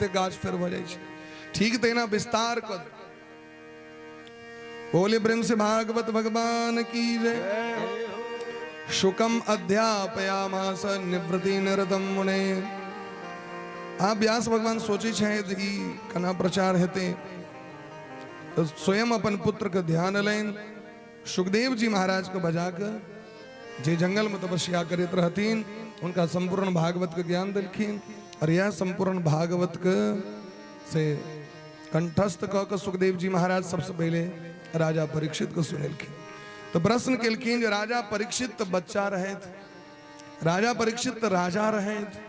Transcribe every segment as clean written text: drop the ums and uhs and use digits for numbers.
गाछ फेर भ जाय छै। ठीक तेना विस्तार कर बोले प्रेम से भागवत भगवान की जय। शुकम अध्यापयामास निवृत्ति निरतम मुने। आप व्यास भगवान सोचे छे कि कना प्रचार हेते तो स्वयं अपन पुत्र के ध्यान लेन सुखदेव जी महाराज को बजाकर जे जंगल में तपस्या करते रहतीन उनका संपूर्ण भागवत के ज्ञान दिलखिन और यह संपूर्ण भागवत के से कंठस्थ क सुखदेव जी महाराज सबसे पहले राजा परीक्षित को सुनेलखिन। तो प्रश्न केलखिन राजा परीक्षित तो बच्चा रहे थे, राजा परीक्षित तो राजा रहे थे,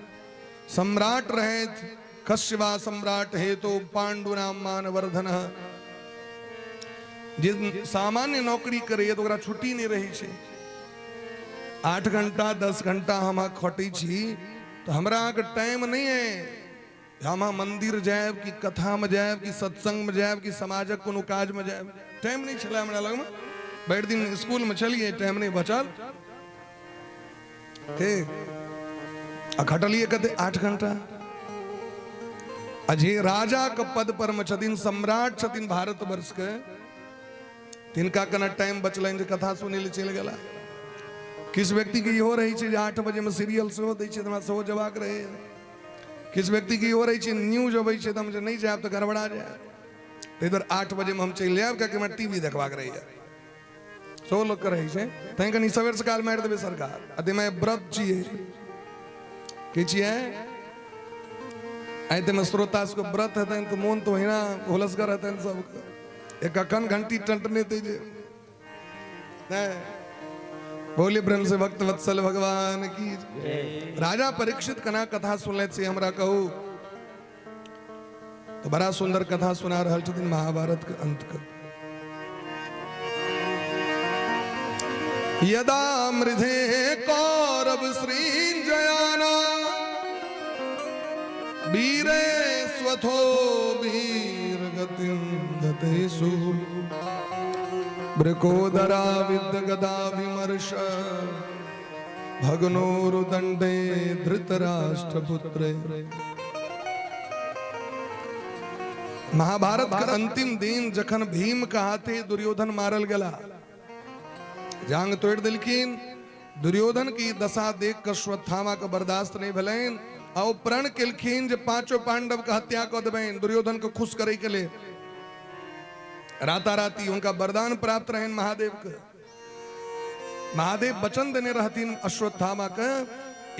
सम्राट रहे थे, कश्यवा सम्राट है तो पांडु नाम मानवर्धन। जिस सामान्य नौकरी करे तो छुट्टी नहीं रही छे। 8 घंटा 10 घंटा हम खटी छी तो हमरा के टाइम नहीं है। हम मंदिर जाए कि कथा में जाए कि सत्संग में जाए कि समाजक कोनो काज में जाए, टाइम नहीं चला हमरा लग में। बैठ दिन स्कूल में चलिए टाइम नहीं बचल ठीक खटलिए कहते 8 घंटा। अजय राजा के पद पर में छथिन, सम्राट छथिन भारत वर्ष के, तिनका कना टाइम बचल जे कथा सुने ले चल गला। किस व्यक्ति की हो रही है 8 बजे में सीरियल शो दै छै तो सेहो जवाक रहे। किस व्यक्ति की हो रही है न्यूज अबै छै तो हम नहीं जाए तो गड़बड़ा जाए, इधर 8 बजे में हम चल जाए क्या मैं टीवी देखवाक रही है। सो लोग रही है तैं कनी सवेर सकाल मारि देवे सरकार। अति मैं व्रत छिए कि छिए आते में श्रोता को व्रत है तो मोन तो हिना होलसगर है सब एक अखन घंटी टंटने ते जे बोले प्रेम से भक्त वत्सल भगवान की। राजा परीक्षित कना कथा सुनले से हमरा कहू तो बड़ा सुंदर कथा सुना रहल छथिन महाभारत के अंत के। यदा मृधे कौरव श्रींजयाना वीरे स्वथो वीर गतिं गतेषु ब्रकोदरा विद्य गदा विमर्श भगनोरुदंडे धृतराष्ट्र पुत्रे। महाभारत का अंतिम दिन जखन भीम का हाथे दुर्योधन मारल गला, जांग तोड़ दिलखिन। दुर्योधन की दशा देख कर अश्वत्थामा का बर्दाश्त नहीं भलेन और प्रण केलखिन जे 5 पांडव का हत्या कर देबेन दुर्योधन को खुश करे के लिए। राताराती उनका वरदान प्राप्त रहें महादेव के। महादेव वचन देने रहतीन अश्वत्थामा के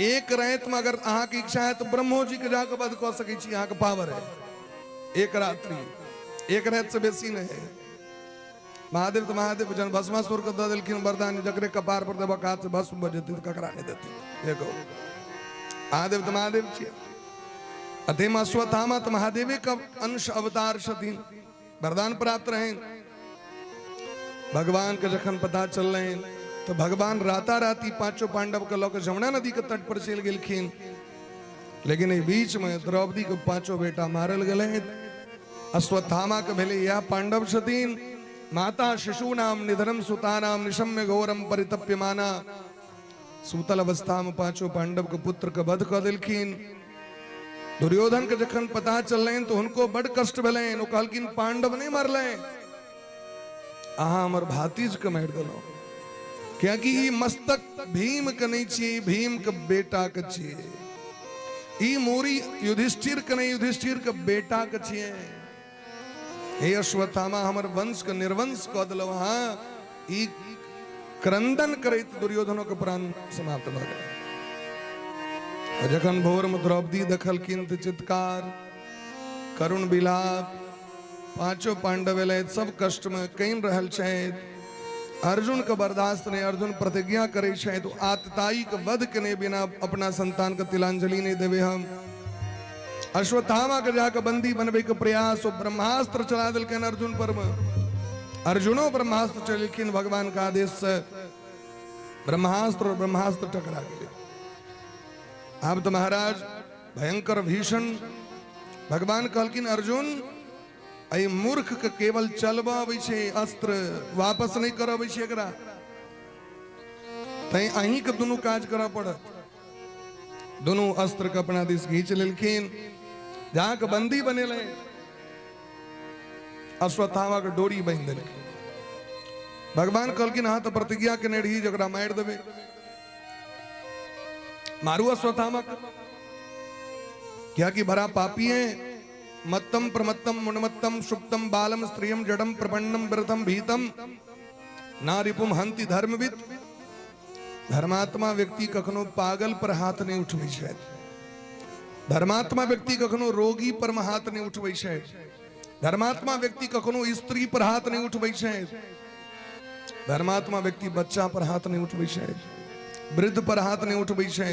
एक रात में अगर अहाँ की इच्छा है तो ब्रह्मो जी के जाकर वध कर सके छी, अहाँ के पावर है। एक रात्रि एक रात से बेसी नहीं है। महादेव तो महादेव जन भस्मासुर के दे दिलखिन वरदान जकरे कपार पर देबा हाथ से भस्म बजती तो ककरा नहीं देती। देखो महादेव तो महादेव छिए। अतः अश्वत्थामा तो महादेव का अंश अवतार छथिन, वरदान प्राप्त रहे। भगवान के जखन पता चल रहे तो भगवान राताराती 5 पांडव के लोग जमुना नदी के तट पर चल गेलखिन। लेकिन इस बीच में द्रौपदी के 5 बेटा मारल गए। अश्वत्थामा के भेले यह पांडव छथिन माता शिशु नाम निधनम सुता नाम निशम्य घोरम परितप्यमाना। सूतल अवस्था में 5 पांडव के पुत्र के वध कर दिलखिन। दुर्योधन के जखन पता चल रहे तो उनको बड़ कष्ट भेले। कहलखिन पांडव नहीं मरले, अहाँ हमर भातीज के मार दिलो, क्योंकि ई मस्तक भीम के नहीं छिए, भीम के बेटा के छिए। ई मोरी युधिष्ठिर के नहीं, युधिष्ठिर के बेटा के छिए। हे अश्वत्थामा हमर वंश के निर्वंश कऽ दिलो। हाँ ई क्रंदन करैत दुर्योधनों के प्राण समाप्त भ गेल। जखन भोर में द्रौपदी देखलखिन तो चित्कार करुण विलाप। 5 पांडव एलैथ सब कष्ट में कइन रहल छथि। अर्जुन के बर्दाश्त नहीं, अर्जुन प्रतिज्ञा करे छथि तो आतताई के वध के बिना अपना संतान के तिलांजलि नहीं देवे हम। अश्वत्थामा के जाकर बंदी बनबे के प्रयास और ब्रह्मास्त्र चला दिलखिन अर्जुन पर में। अर्जुनो ब्रह्मास्त्र चलखिन भगवान का आदेश से। ब्रह्मास्त्र और ब्रह्मास्त्र टकरा गए। अब तो महाराज भयंकर भीषण भगवान कहलखिन अर्जुन आई मूर्ख के केवल चलबा आबै छै, अस्त्र वापस नहीं कर आबै छै एकरा। तैं अहीं के दुनू काज करऽ पड़त। दोनों अस्त्र के अपना दिस घींच लेलखिन। जहां के बंदी बने ले अश्वत्थामा के डोरी बांध दिल भगवान कहलकिन हाँ तो प्रतिज्ञा के नेड़ी जगरा मार देवे मारू अश्वत्थामा क्या कि भरा पापी है मत्तम प्रमत्तम मुनमत्तम सुप्तम बालम स्त्रियम जडम प्रपन्नम व्रतम भीतम नारिपुम हंति धर्मविद धर्मात्मा व्यक्ति कखनो पागल पर हाथ नहीं उठवे छे धर्मात्मा व्यक्ति कखनो रोगी पर हाथ नहीं उठवे छे धर्मात्मा व्यक्ति कखनो स्त्री पर हाथ नहीं उठवे छे धर्मात्मा व्यक्ति बच्चा पर हाथ नहीं उठवे छे वृद्ध पर हाथ नहीं उठवे छे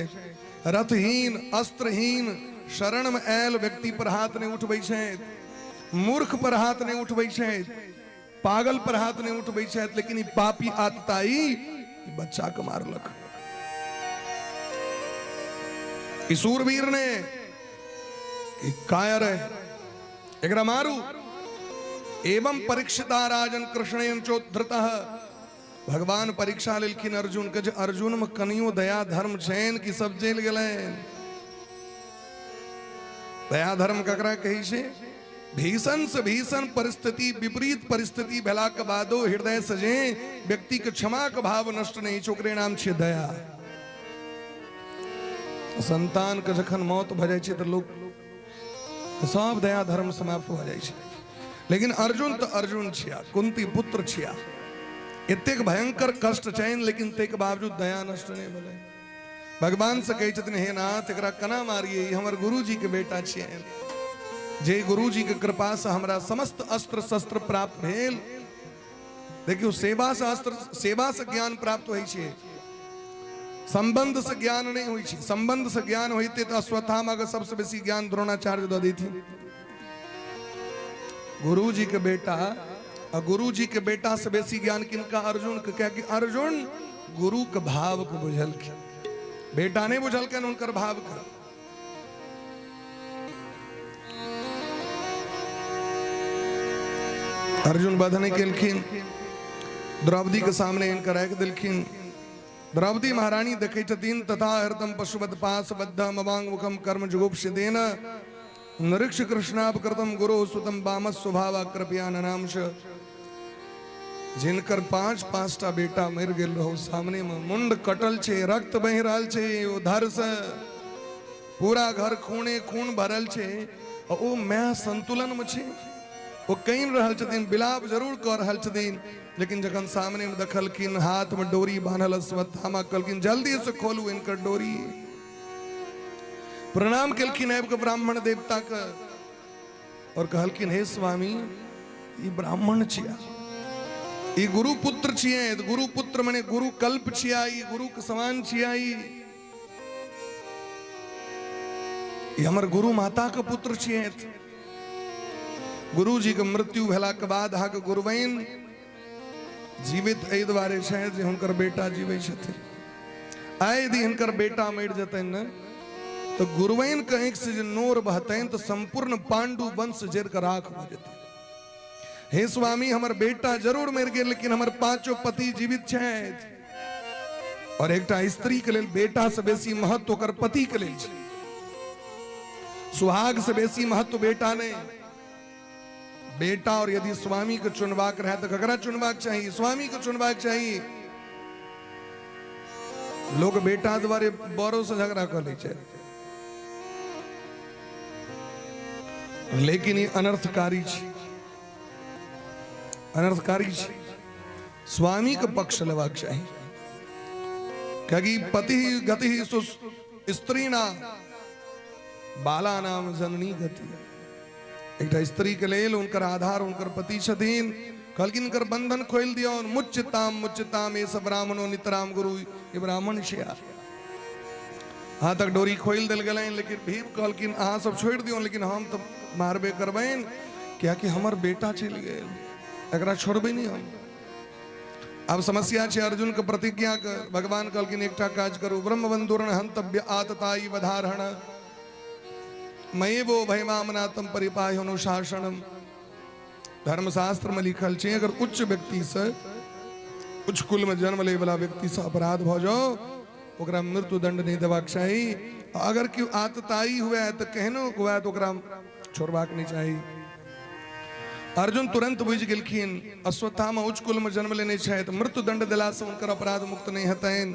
रथहीन अस्त्रहीन शरण में ऐल व्यक्ति पर हाथ नहीं उठवे छे मूर्ख पर हाथ नहीं उठवे छे पागल पर हाथ नहीं उठवे छे लेकिन पापी आतताई बच्चा को मारलक सूरवीर ने कायर है एकरा मारू एवं परीक्षिता राजन कृष्णयन चोद्धृतः भगवान परीक्षा लेलखिन अर्जुन के अर्जुन में कनियो दया धर्म छैन की सब जेल गए दया धर्म ककरा कही छे भीषण से भीषण परिस्थिति विपरीत परिस्थिति भेला के बादो हृदय सजे व्यक्ति के क्षमा का भाव नष्ट नहीं छोकरे नाम छे दया संतान के जखन मौत भ जाय छे तो लोग सब दया धर्म समाप्त हो जाय छे लेकिन अर्जुन तो अर्जुन छिया कुंती पुत्र छिया एतेक भयंकर कष्ट छैन लेकिन तेक बावजूद दया नष्ट नहीं भेलै भगवान से कहै छथिन हे नाथ एकरा कना मारिए हमर गुरुजी के बेटा छियन जे गुरुजी के कृपा से हमरा समस्त अस्त्र शस्त्र प्राप्त भेल देखियो सेवा से अस्त्र सेवा से ज्ञान प्राप्त होइ छे संबंध से ज्ञान नहीं हुई छे संबंध से ज्ञान होते तो अश्वत्थामा का सबसे बेसी ज्ञान द्रोणाचार्य दे दी गुरुजी के बेटा और गुरुजी के बेटा से बेसी ज्ञान किनका अर्जुन के क्या कि अर्जुन गुरु के भाव को बुझल के बेटा नहीं बुझल के उनकर भाव का अर्जुन वध नहीं केलखिन द्रौपदी के सामने इनकर राख दिलखिन द्रौपदी महारानी देखे छथिन तथा हरतम पशुवत पास बद्ध मवांग मुखम कर्म जुगुप्सिदेन नृक्ष कृष्णापकृतम गुरु सुतम बामस स्वभाव कृपया ननामश जिनकर पांचटा बेटा मर गेल रहो सामने में मुंड कटल छे रक्त बह रहल छे उधर से पूरा घर खूने खून भरल छे और वो मैं संतुलन में छे वो कहीं रहल छथिन बिलाप जरूर कर रहल छथिन लेकिन जखन सामने में देखलखिन हाथ में डोरी बांधल अश्वत्थामा कहलखिन जल्दी से खोलू इनकर डोरी प्रणाम केलखिन आबि के ब्राह्मण देवता के और कहलखिन हे स्वामी ई ब्राह्मण छिया ई गुरु पुत्र छिया गुरु पुत्र माने गुरु कल्प छिया ई गुरु के समान छिया ई हमर गुरु माता के पुत्र छिया गुरु जी के मृत्यु भेला के बाद अहाँ के गुरुबैन जीवित एहि दुआरे छै जे हुनकर बेटा जीवे छथिन आइ यदि हिनकर बेटा मरि जेतैन न तो गुरुबैन के आंखि से जे नोर बहतैन तो संपूर्ण पांडु वंश जर के राख भ जेतै हे स्वामी हमर बेटा जरूर मरि गेल लेकिन हमर पांचों पति जीवित छथि और एकटा स्त्री के लेल बेटा से बेसी महत्व ओकर पति के लेल छै सुहाग से बेसी महत्व बेटा नहीं बेटा और यदि स्वामी को चुनवाक रहे तो ककरा चुनवाक चाहिए स्वामी को चुनवाक चाहिए लोग बेटा द्वारे बड़ों से झगड़ा कर ले लेकिन ये अनर्थकारी अनर्थकारी स्वामी का पक्ष लेवाक चाहिए क्योंकि पति गति स्त्री ना बाला नाम जननी गति एक स्त्री के लेल उनकर आधार उनकर पति छथिन कहलकिन इनकर बंधन खोल दियो मुच्यताम ये सब ब्राह्मणो नितराम गुरु ये ब्राह्मण छिया हाँ तक डोरी खोल दिल गए लेकिन भीम कहलकिन अहाँ सब छोड़ दियो लेकिन हम तो मारबे करबैन क्या कि हमर बेटा चल गए एकरा छोड़बे नहीं हम अब समस्या छे अर्जुन के प्रतिज्ञा कर भगवान कहलकिन एकटा काज करू ब्रह्म बंधुरण हंतव्य आतताई वधारण मयेवो भयमामनातम परिपाह्य अनुशासनम धर्मशास्त्र में लिखल छे अगर उच्च व्यक्ति से उच्च कुल में जन्म ले वाला व्यक्ति से अपराध भ जाओ ओकरा मृत्यु दंड नहीं देबाक चाही अगर क्यों आतताई हुआ है तो कहनो हुआ है तो छोड़बाक नहीं चाहिए। अर्जुन तुरंत बुझ गेलखिन अश्वत्थामा उच्च कुल में जन्म लेने छथि, मृत्यु दंड दिला से उनकर अपराध मुक्त नहीं हतैन।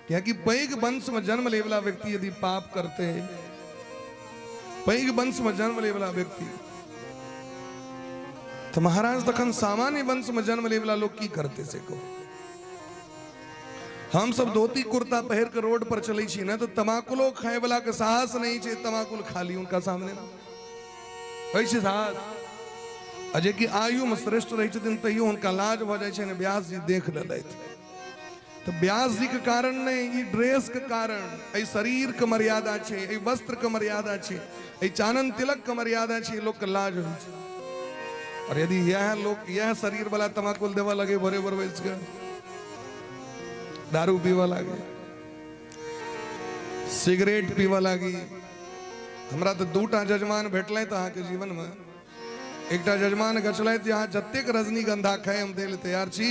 क्या कि पैघ वंश में जन्म ले वाला व्यक्ति यदि पाप करते, पैघ वंश में जन्म ले वाला व्यक्ति तो महाराज तखन सामान्य वंश में जन्म ले वाला लोग की करते से को। हम सब धोती कुर्ता पहर के रोड पर चले छी ना तो तमाकुलो खाए वाला के साहस नहीं छे, तमाकुल खाली उनका सामने ना ऐसे साहस अजय की आयु में श्रेष्ठ रही छथिन तैयो उनका लाज भ जाय छे ने। व्यास जी देख लेलथि तो व्यास जी के कारण नहीं, ई ड्रेस के कारण, ई शरीर के मर्यादा छे, ई वस्त्र के मर्यादा छे, ई चानन तिलक के मर्यादा छे, लोग के लाज होय छे। और यदि यह लोग यह शरीर वाला तमाकुल देवा लगे भरे भर बैस के दारू पीवा लगे, सिगरेट पीवा लगी। हमरा तो दूटा जजमान भेटल तो अहाँ के जीवन में एकटा जजमान गछल यहाँ जतेक रजनीगंधा खाए हम दे तैयार छी,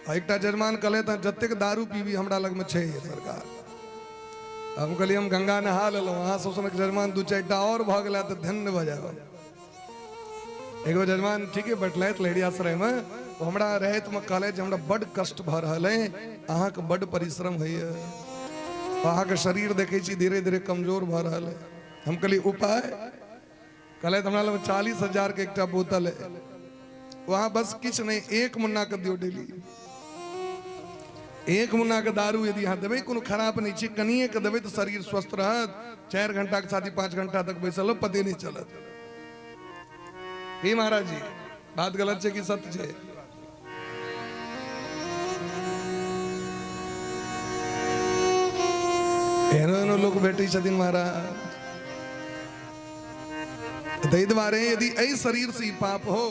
एकटा जजमान कहले जतेक दारू पीबी हमरा लग में छे सरकार। हम कहलिए हम गंगा नहा लेलहुँ, अहाँ सोचल जजमान दू चारिटा और भ गया तो धन्य भ जाए। एगो जजमान ठीक है बैठल लेडी आश्रय में हमरा रहत में कहले हमरा बड़ कष्ट भ रहा है, अहाँ के बड़ परिश्रम है, अहाँ के शरीर देखे छी धीरे धीरे कमजोर भ रहा है। हम कहली उपाय कहले हमरा लग 40,000 के एक बोतल है, वहां बस किछ नहीं एक मुन्ना के दियो डेली, एक मुन्ना के दारू यदि यहाँ देवे कोनो खराब नहीं छे, कनिए के देवे तो शरीर स्वस्थ रहत। 4 घंटा के साथ 5 घंटा तक बैसल पते नहीं चलत। हे महाराज जी बात गलत छे कि सत्य छे? एहनो लोग बैठे छथिन महाराज। तै द्वारे यदि ऐ शरीर से पाप हो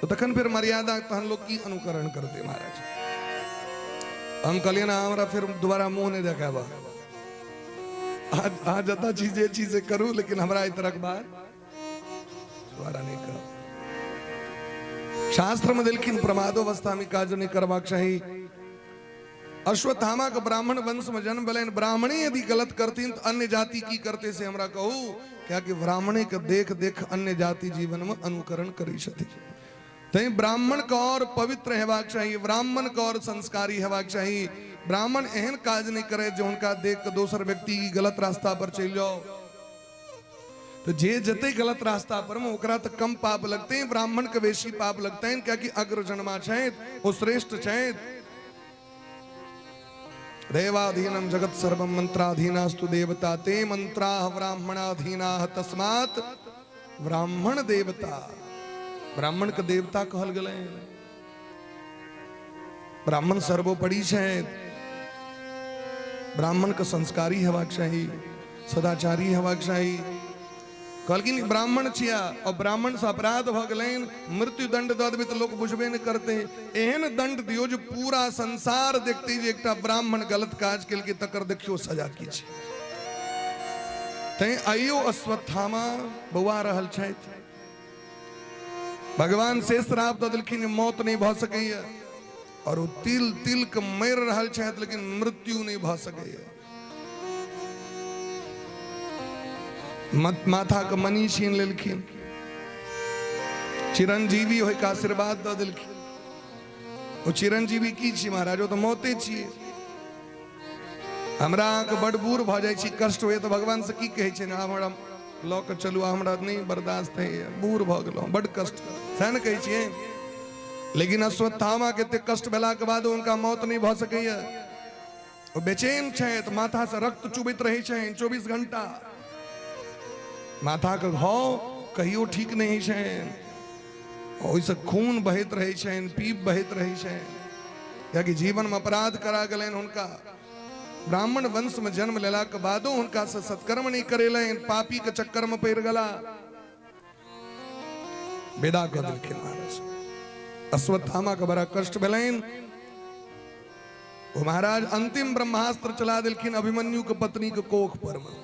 तो तखन फिर मर्यादा तहन लोग की अनुकरण करते महाराज। हम कहलिए ना हमरा फिर दोबारा मुंह नहीं देखाबा, आज जता चीजें करूं लेकिन हमरा इस तरह बात दोबारा नहीं कर। शास्त्र में दिलखिन प्रमादोवस्था में काज नहीं करवाक चाहिए। अश्वत्थामा के ब्राह्मण वंश में जन्म भेलन, ब्राह्मणी यदि गलत करती तो अन्य जाति की करते से हमरा कहू क्या कि ब्राह्मणे के देख देख अन्य जाति जीवन में अनुकरण करी छथि। तई ब्राह्मण का और पवित्र हेबाक चाहिए, ब्राह्मण का और संस्कारी हेबाक चाहिए। ब्राह्मण एहन काज नहीं करे जो उनका देख के दोसर व्यक्ति की गलत रास्ता पर चल जाओ तो जे जते गलत रास्ता पर में ओकरा तो कम पाप लगते हैं, ब्राह्मण के बेसी पाप लगते हैं। क्या कि अग्र जन्मा छथि वो श्रेष्ठ छथि। देवाधीनम जगत सर्वम मंत्राधीनास्तु देवता ते मंत्राः ब्राह्मणाधीनाः तस्मात् ब्राह्मण देवता। ब्राह्मण के देवता कहल गए। ब्राह्मण सर्वोपरि छथि, ब्राह्मण के संस्कारी हेबाक चाहिए, सदाचारी हेबाक चाहिए। कहलखिन ब्राह्मण छिया और ब्राह्मण से अपराध भ गेलैन, मृत्यु दंड दऽ देबै तऽ लोक बुझबे नहि करते। एहन दंड दियो जो पूरा संसार देखते जे एकटा ब्राह्मण गलत काज केलकै तकर देखियो सजा की छै। तैं आइयो अश्वत्थामा बौआ रहल छथि। भगवान से श्राप दऽ देलखिन मौत नहीं भ सकैया और वो तिल तिल के मरि रहल छथि लेकिन मृत्यु नहीं भ सकैया। माथा के मनी छीन लेलखिन, चिरंजीवी होय के आशीर्वाद दऽ देलखिन। वो चिरंजीवी की छी महाराज? वो तो मौते छियै। हमरा के बड़ बूढ़ भ जाय छी, कष्ट होय तो भगवान से की कहै छै ना हमरा लऽ के चलू, हमरा नहीं बर्दाश्त है, बूढ़ भ गेलहुँ, बड़ कष्ट सएह ने कहै छियै। लेकिन अश्वत्थामा के एते कष्ट भेला के बाद उनका मौत नहीं भ सकैया। वो बेचैन छथि, माथा से रक्त चुबैत रहै छनि 24 घंटा। माथा के घाव कहियो ठीक नहीं छनि, ओहिसँ खून बहैत रहै छनि, पीप बहैत रहै छनि। कियाकि जीवन में अपराध करा गेलनि हुनका। ब्राह्मण वंश में जन्म लेला के बादो हुनका से सत्कर्म नहीं करेलनि, पापी के चक्कर में पड़ि गेला, विदा कऽ देलखिन महाराज। अश्वत्थामा के बड़ा कष्ट भेलनि। वो महाराज अंतिम ब्रह्मास्त्र चला देलखिन अभिमन्यु के पत्नी के कोख पर में।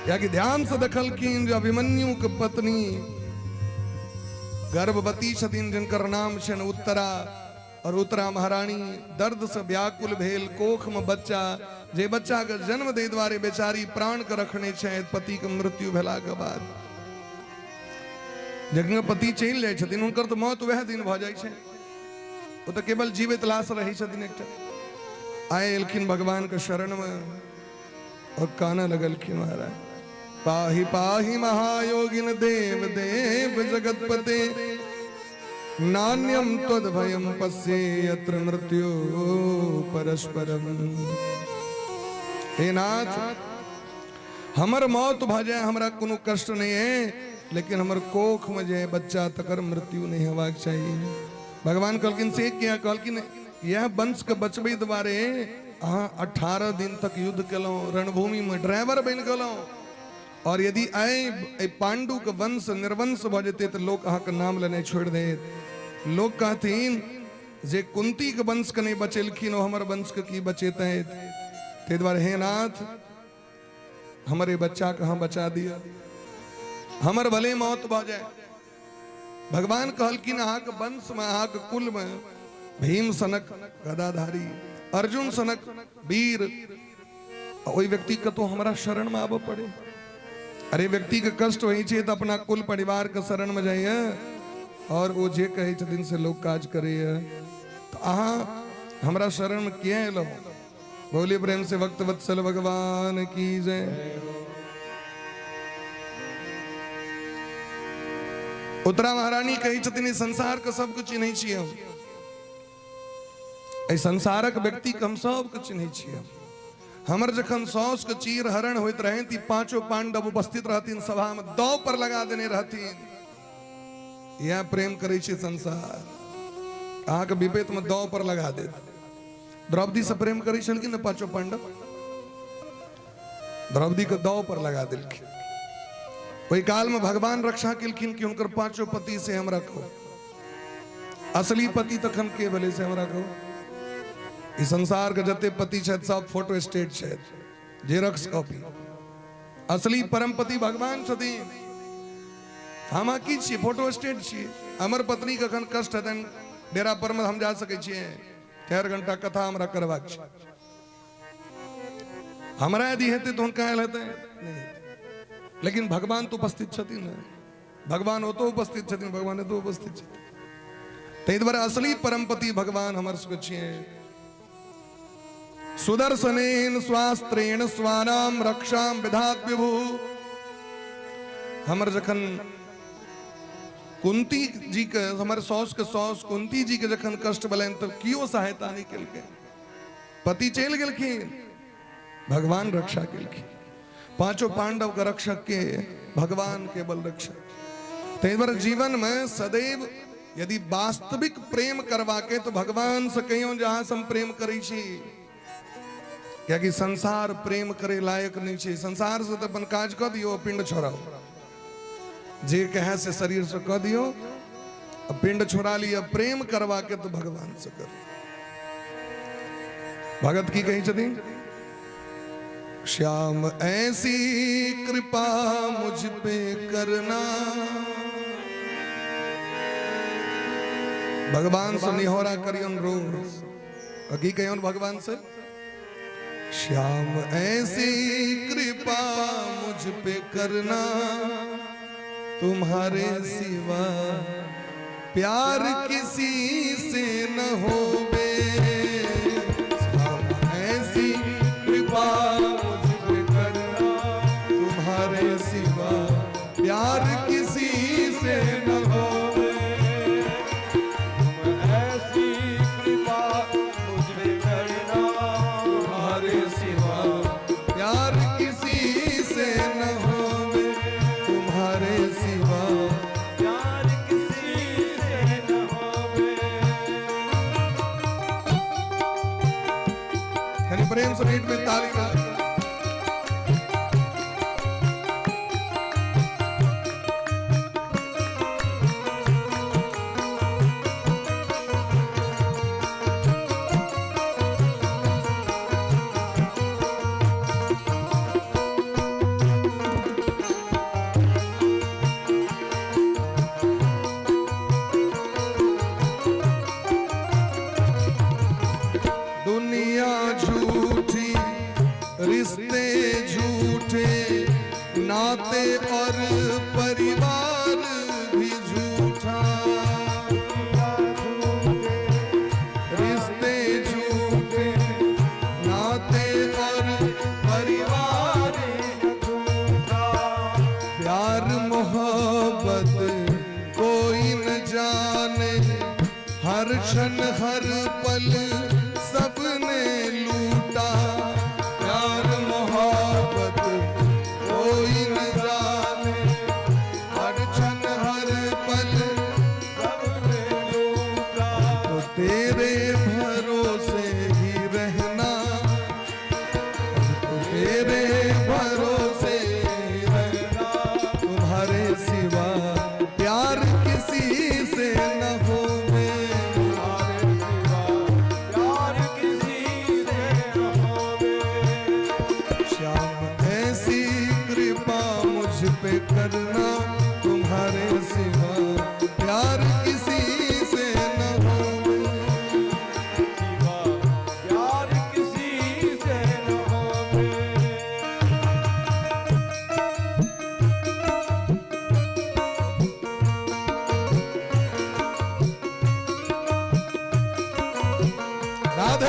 या कि ध्यान से देखलखिन जो अभिमन्यु के पत्नी गर्भवती छथिन जिनकर नाम छनि उत्तरा, और उतरा महारानी दर्द से व्याकुल भेल कोख में बच्चा जे बच्चा के जन्म दे द्वारे बेचारी प्राण के रखने छे पति के मृत्यु भेला के बाद जखन पति चलि जाय छथिन हुनकर तो मौत वह दिन भ जाय छे वो तो केवल जीवित लाश रही छथिन एकटा आए एलखिन भगवान के शरण में और काना लगलखिन महाराज पाहि पाहि महायोगिन देव देव जगतपते नान्यम त्वद्भयं पश्ये यत्र मृत्यु परस्परम। हे नाथ हमर मौत भ जाए हमरा कोनो कष्ट नहीं है लेकिन हमर कोख में जाए बच्चा तकर मृत्यु नहीं होबाक चाहिए। भगवान कहलकिन से क्या कहलकिन यह वंश के बचबे द्वारे अहाँ 18 दिन तक युद्ध केलौं रणभूमि में ड्राइवर बन गेलौं और यदि आए पांडु के वंश निर्वंश भ जेते तो लोग अहाँ के नाम लेने छोड़ देत। लोग कहथिन जे कुंती के वंश के नहीं बचेलखिन ओ हमर वंश के की बचेते ते द्वारे हे नाथ हमारे बच्चा कहाँ बचा दिया हमर भले मौत भ जाए। भगवान कहलकिन अहाँ के वंश में अहाँ के कुल में भीम सनक गदाधारी अर्जुन सनक वीर ओई व्यक्ति के तो हमारा शरण में आबे पड़े। अरे व्यक्ति के कष्ट होई छे तो अपना कुल परिवार के शरण में जाइए और वो जे कहे छथिन से लोग काज करे तो अहाँ हमारा शरण में किया लो। बोलिए प्रेम से भक्त वत्सल भगवान की जय। उत्तरा महारानी कही छथिन संसार के सब कुछ नहीं छिए संसारक व्यक्ति के हम सब कुछ नहीं छिए। हमर जखन सौस के चीर हरण होइत रहे ती पांचों पांडव उपस्थित रहतीन सभा में दौ पर लगा देने रहतीन। यह प्रेम करे छे संसार अहाँ के विपेत में दौ पर लगा दे। द्रौपदी से प्रेम करे छलखिन न पांचों पांडव द्रौपदी के दौ पर लगा दिलखिन। वही काल में भगवान रक्षा किलखिन कि उनकर पांचों पति से हम रखो असली पति तखन के भले से हम रखो। इस संसार के जते पति छथि सब फोटो स्टेट छथि जेरॉक्स कॉपी असली परम पति भगवान छथिन। हम की छिए फोटो स्टेट छिए। हमर पत्नी कखन कष्ट हेतन डेरा पर में हम जा सके छिए 4 घंटा कथा हमरा करबाक छै हमरा यदि हेतै तो हुनका आयल हेतै नहीं लेकिन भगवान तो उपस्थित छथिन भगवान ओ तो उपस्थित छथिन भगवान तो उपस्थित छथिन तै द्वारा असली परमपति भगवान हमर सबके छिए। सुदर्शनेन स्वास्त्रेण स्वानाम रक्षाम विधात विभु। हमर जखन कुंती जी के हमर सौस के सौस कुंती जी के जखन कष्ट भेलनि तब कियो सहायता नहीं केलकै। पति चल गेलखिन भगवान रक्षा केलखिन। पांचों पांडव का रक्षक के भगवान केवल रक्षक। तै द्वारा जीवन में सदैव यदि वास्तविक प्रेम करवा के तो भगवान से कहियो जहां से हम प्रेम करै छी क्या कि संसार प्रेम करे लायक नहीं छे। संसार से तो अपन काज कर दियो पिंड छोड़ाओ जे कहे से शरीर से कह दियो पिंड छोड़ा लिया प्रेम करवा के तो भगवान से कर। भगत की कही छथिन श्याम ऐसी कृपा मुझ पे करना। भगवान से निहोरा करियन रोज की कहियन भगवान से श्याम ऐसी कृपा मुझ पे करना तुम्हारे सिवा प्यार किसी से न होवे। श्याम ऐसी कृपा मुझ पे करना तुम्हारे सिवा प्यार किसी से न होवे। तुम ऐसी कृपा मुझ पे करना तुम्हारे सिवा प्यार किसी से न होवे। तुम्हारे सिवा प्यार किसी से न होवे। प्रेम से बीट में ताली का प्यार मोहब्बत कोई न जाने, हर क्षण हर पल सबने लूटा। प्यार मोहब्बत कोई न जाने, हर क्षण हर पल सबने लूटा। तो तेरे भरोसे ही रहना, तो तेरे भरोसे ही रहना, तुम्हारे सिवा प्यार किसी से न हो। पे करना, तुम्हारे सिवा प्यार किसी से न हो। प्यार किसी से न हो। राधे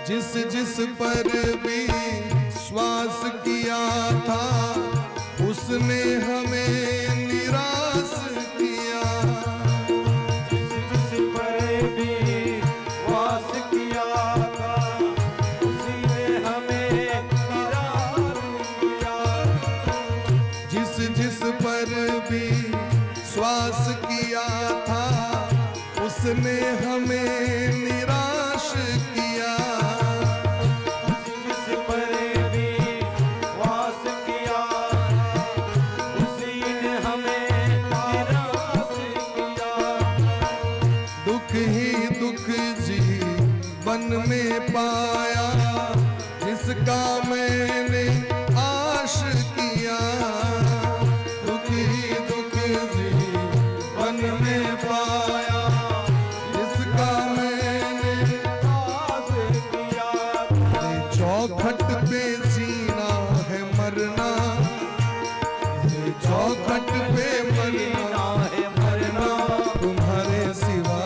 जिस जिस पर भी श्वास किया था, उसने हमें निराश किया। जिस पर भी श्वास किया था, उसी ने हमें निराश किया। जिस जिस पर भी श्वास किया था, उसने हमें निराश किया। जीवन में पाया जिसका मैंने आश किया, दुख ही दुख जीवन में पाया जिसका मैंने आश किया। चौखट पे जीना है मरना, चौखट पे मरना है मरना, तुम्हारे सिवा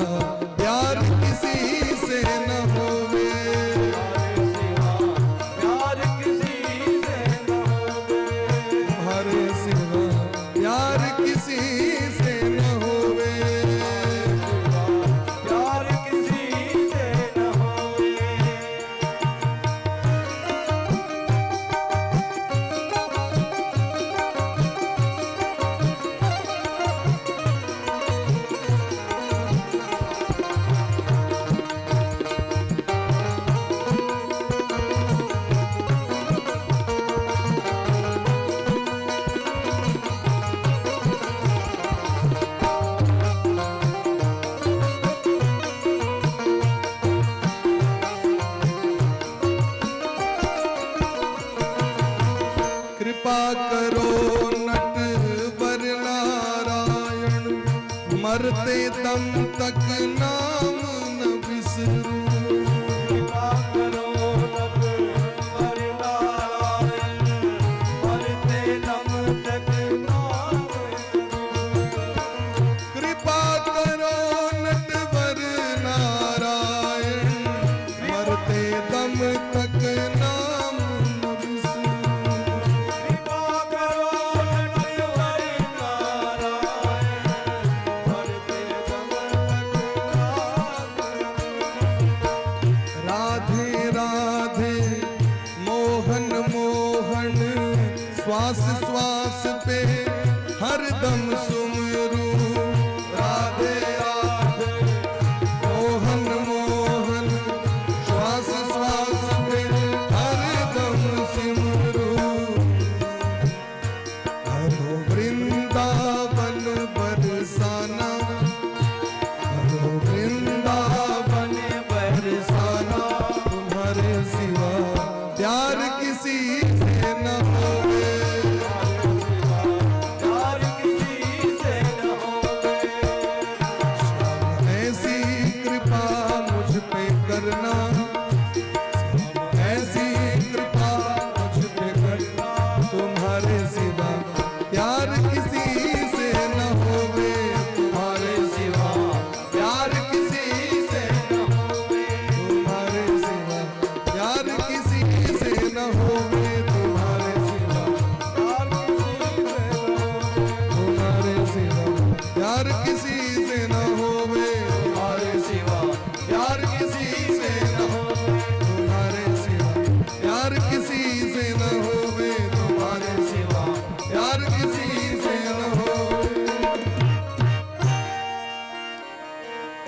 प्यार किसी से न होवे। प्यार किसी से न होवे। तुम्हारे सिवा प्यार किसी से न होवे। प्यार किसी से न होवे। कृपा करो नटवर नारायण, मरते दम तक नाम न बिसरूं। कृपा करो नटवर नारायण, मरते दम तक नाम न बिसरूं। कृपा करो नटवर नारायण, मरते दम तक नाम न बिसरूं। श्वास श्वास पे हर दम सुमरू, राधे राधे मोहन मोहन। श्वास श्वास पे हर दम सिमरू, हरो वृंदावन बर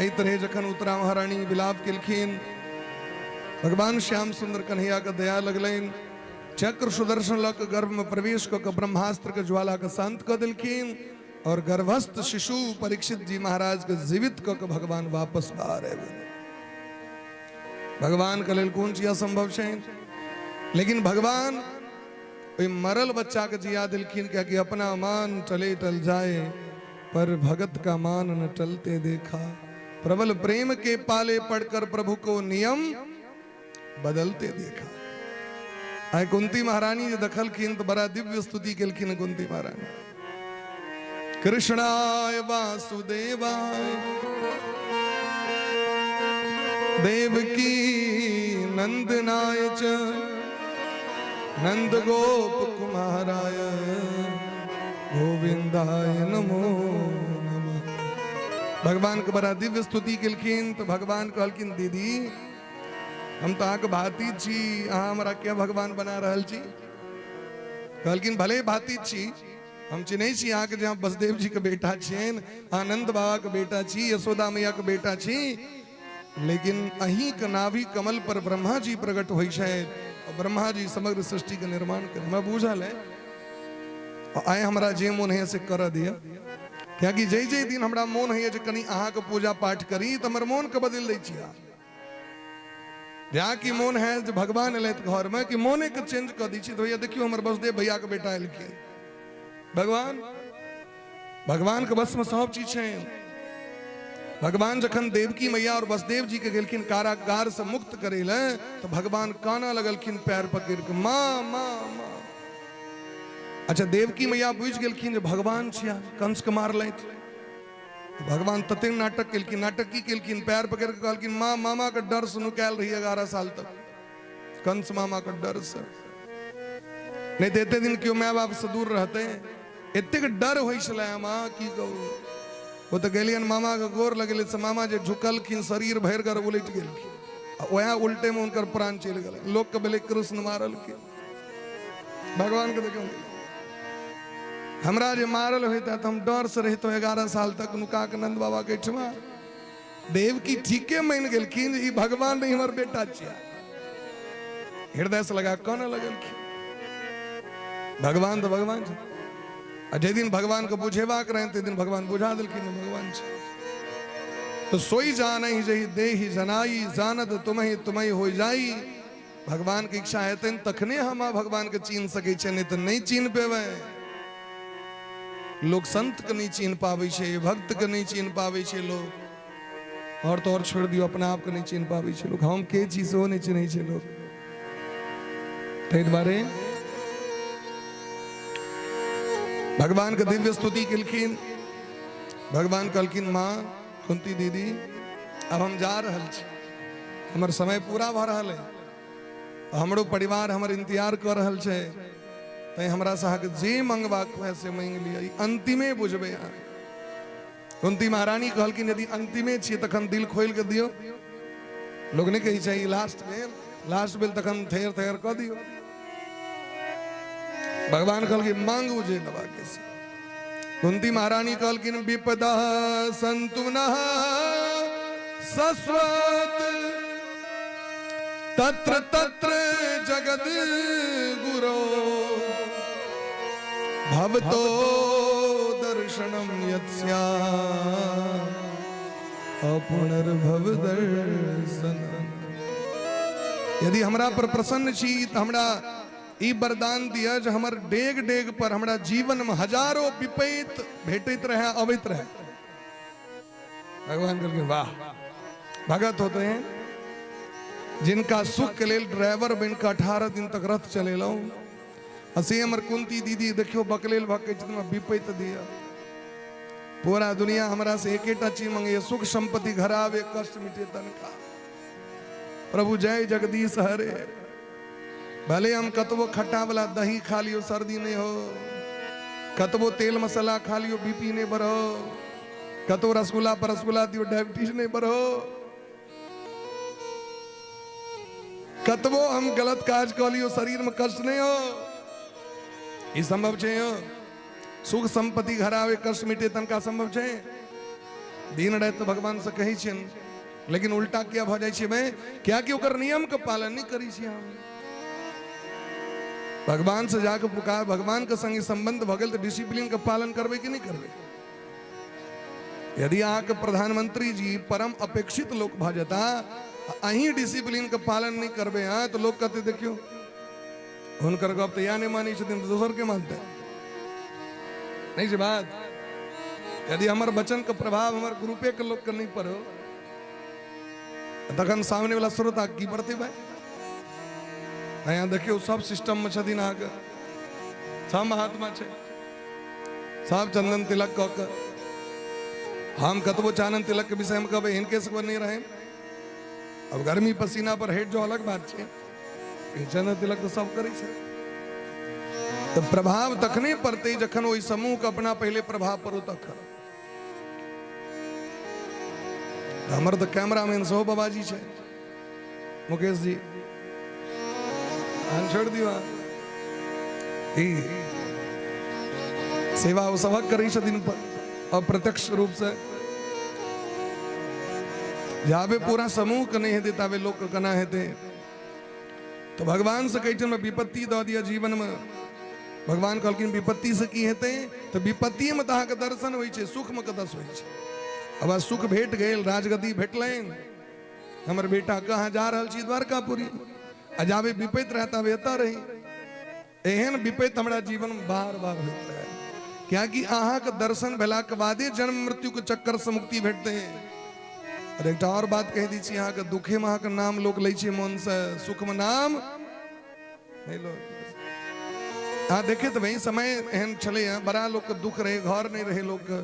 एही तरह जखन उत्तरा महारानी विलाप केलखिन, भगवान श्याम सुंदर कन्हैया के दया लगलनि, चक्र सुदर्शन लक गर्भ में प्रवेश क के ब्रह्मास्त्र के ज्वाला के शांत क देलखिन और गर्भस्थ शिशु परीक्षित जी महाराज के जीवित क के भगवान वापस बाहर आबि गेल। भगवान के लेल कोन चीज असंभव छै, लेकिन भगवान ओइ मरल बच्चा के जिया दिलखिन, क्या कि अपना मान टले टल जाए पर भगत का मान न टलते देखा। प्रबल प्रेम के पाले पड़कर प्रभु को नियम बदलते देखा। आय कुंती महारानी जो दखल खिन तो बड़ा दिव्य स्तुति केलखिन। कुंती महारानी कृष्णाय वासुदेवाय देवकी नंदनाय च नंद गोप कुमाराय गोविंदाय नमो नमः। भगवान के बड़ा दिव्य स्तुति केलखिन तो भगवान कहलखिन, दीदी हम तो आके भाती छी, अहाँ हमरा क्या भगवान बना रहल छी। कहलखिन भले भाती छी, हम चिन्है छी अहाँ के जहाँ बसदेव जी के बेटा छियन, आनंद बाबा के बेटा छी, यशोदा मैया के बेटा छी, लेकिन अहीं के नाभि कमल पर ब्रह्मा जी प्रकट होइ छथि और ब्रह्मा जी समग्र सृष्टि के निर्माण कर। हमरा बुझल है आए हमरा जे मोन है से कर दिया, क्या कि जे दिन हमरा मोन है जे कनी अहाँ के पूजा पाठ करी तो हमर मोन के बदल दै छी। जहाँ की मोन है जो भगवान एलत घर में कि मोने के चेंज कर दी छी, तो भैया देखियो हमर बसदेव भैया के बेटा एलखिन। भगवान के बस में सब चीज है। भगवान जखन देवकी मैया और वसुदेव जी के गेलखिन कारागार से मुक्त करे ले, तो भगवान काना लगलखिन पैर पकड़ के, माँ माँ माँ। अच्छा देवकी मैया बुझ गेलखिन जे भगवान छिया, कंस के मारलथि। भगवान तते नाटक केलखिन, नाटक की केलखिन, पैर पकड़ के कहलखिन माँ मामा के डर से नुकायल रही 11 साल तक, कंस मामा के डर से। नहीं तो एते दिन क्यों माँ बाप से दूर रहते, एतेक डर होइ छलै माँ की कहू। वो तो गेलियन मामा के गोर लगेले से मामा जे झुकलखिन शरीर भर कर उलट गेलखिन, वह उल्टे में उनकर प्राण चल गए। लोग के बेले कृष्ण मारल के भगवान के देखो हमरा जे मारल होता तो हम डर से रहते 11 साल तक नुका के नंद बाबा के ठमा। देव की ठीके मान गेलखिन ई भगवान नहीं हमर बेटा छिया, हृदय से लगा कहने लगलखिन भगवान तो भगवान छै। जे दिन भगवान को बुझेबाक रहे ते दिन भगवान बुझा दिलखिन भगवान छै। तो सोई जानहि जहि देहि जनाई, जानत तुम्हें तुम्हें हो जाई। भगवान की इच्छा हेतन तखने हम भगवान के चीन सके छै, नहीं तो नहीं चीन पेवे। लोग संत के नहीं चीन पावे छे, भक्त के नहीं चीन पावे छे लोग, और तो और छोड़ दियो अपना आप के नहीं चीन पावे छे लोग। हम के चीज हो नहीं चिन्है छे लोग। तै दुआरे भगवान के दिव्य स्तुति केलखिन। भगवान कहलखिन माँ कुंती दीदी अब हम जा रहल छी, हमर समय पूरा भ रहल है, हमरो परिवार हमर इंतजार कर रहल छै, तै हमरा से अहाँके जे मंगबाक हुए से मांगि लिअ, अंतिमे बुझबै अहाँ। कुंती महारानी कहलखिन यदि अंतिमे छियै तखन दिल खोल के दियौ। लोग नहीं कही छै लास्ट बेल तखन थेर थेर कऽ दियौ। भगवान कहलखिन मांगू जे दबा के से। कुंती महारानी कहलखिन विपदा संतु नः सस्वत तत्र तत्र जगद गुरो भवतो दर्शनम यत्स्या अपुनर्भव दर्शन। यदि हमरा पर प्रसन्न छी तो हमरा ई वरदान दिया जो हमर डेग डेग पर हमरा जीवन में हजारों विपैत भेटैत रहे, अबैत रहे। भगवान कहलखिन वाह। भगत होते हैं जिनका सुख के लिए ड्राइवर बन के 18 दिन तक रथ चलेलौ। असी हमर कुंती दीदी देखियो बकलेल भके विपैत दिया। पूरा दुनिया हमरा से एकेटा चीज मांगे, सुख संपत्ति घर आवे कष्ट मिटे तनका। प्रभु जय जगदीश हरे। भले हम कतबो खट्टा वाला दही खा लियो सर्दी नहीं हो, कतबो तेल मसाला खा लियो बीपी नहीं बढ़ो, कतबो रसगुल्ला पर रसगुल्ला दियो डायबिटीज नहीं बढ़ो, कतबो हम गलत काज कर लियो शरीर में कष्ट नहीं हो। ये संभव छे। सुख संपत्ति घर आवे कष्ट मिटे तनका संभव छे। दिन रात तो भगवान से कही छियन, लेकिन उल्टा क्या भ जाय छै मैं क्या कि ओकर नियम के पालन नहीं करी छी हम। भगवान से जाके पुकार, भगवान के संगे संबंध भ गेल तो डिसिप्लिन के पालन करबे कि नहीं करबे। यदि अहाँ के प्रधानमंत्री जी परम अपेक्षित लोग भ जाता, अहीं डिसिप्लिन के पालन नहीं करबे हाँ, तो लोग कहते देखियो हुनकर गप तो या नहीं मानी छथिन तो दोसर के मानते नहीं छै बात। यदि हमार वचन के प्रभाव हमार ग्रुपे के लोग के नहीं पड़ो, तखन सामने वाला श्रोता की पड़ते भाई। यहाँ देखियो सब सिस्टम में छथिन, अहाँके सब महात्मा छै, सब चंदन तिलक कऽ के। हम कतबो चानन तिलक के विषय में कहबै हिनके से नहीं रहे। अब गर्मी पसीना पर हेट जो अलग बात छै, चंदन तिलक तो सब करै छै। तो प्रभाव तखने पड़ते जखन ओहि समूह के अपना पहले प्रभाव पड़ो तखन। हमर तो कैमरामैन सेहो बाबाजी छै, मुकेश जी छोड़ दियो सेवा वो सबक करी छथिन अप्रत्यक्ष रूप से। जाबे पूरा समूह के नहीं हेते ताबे लोग के केना हेते। तो भगवान से कहते मैं विपत्ति दऽ दिया जीवन में। भगवान कहलखिन विपत्ति से की हेते, तो विपत्ति में तो अहाँके दर्शन होइ छै, सुख में कतऽ होइ छै। अब सुख भेट गेल, राजगद्दी भेटलनि, हमर बेटा कहाँ जा रहल छी द्वारकापुरी, आ जाबे विपत्ति रहता एतऽ रही। एहन विपत्ति हमरा जीवन में बार बार होता है, क्या कि अहाँ के दर्शन भेला के बादे जन्म मृत्यु के चक्कर से मुक्ति भेटते हैं। और एक और बात कह दी छी, अहाँ के दुखे में अहाँ के नाम लोग लै छै मन से, सुख में नाम नहीं लो। हाँ देखे तो वही समय एहन चले, बड़ा लोग के दुख रहे, घर नहीं रहे लोग के,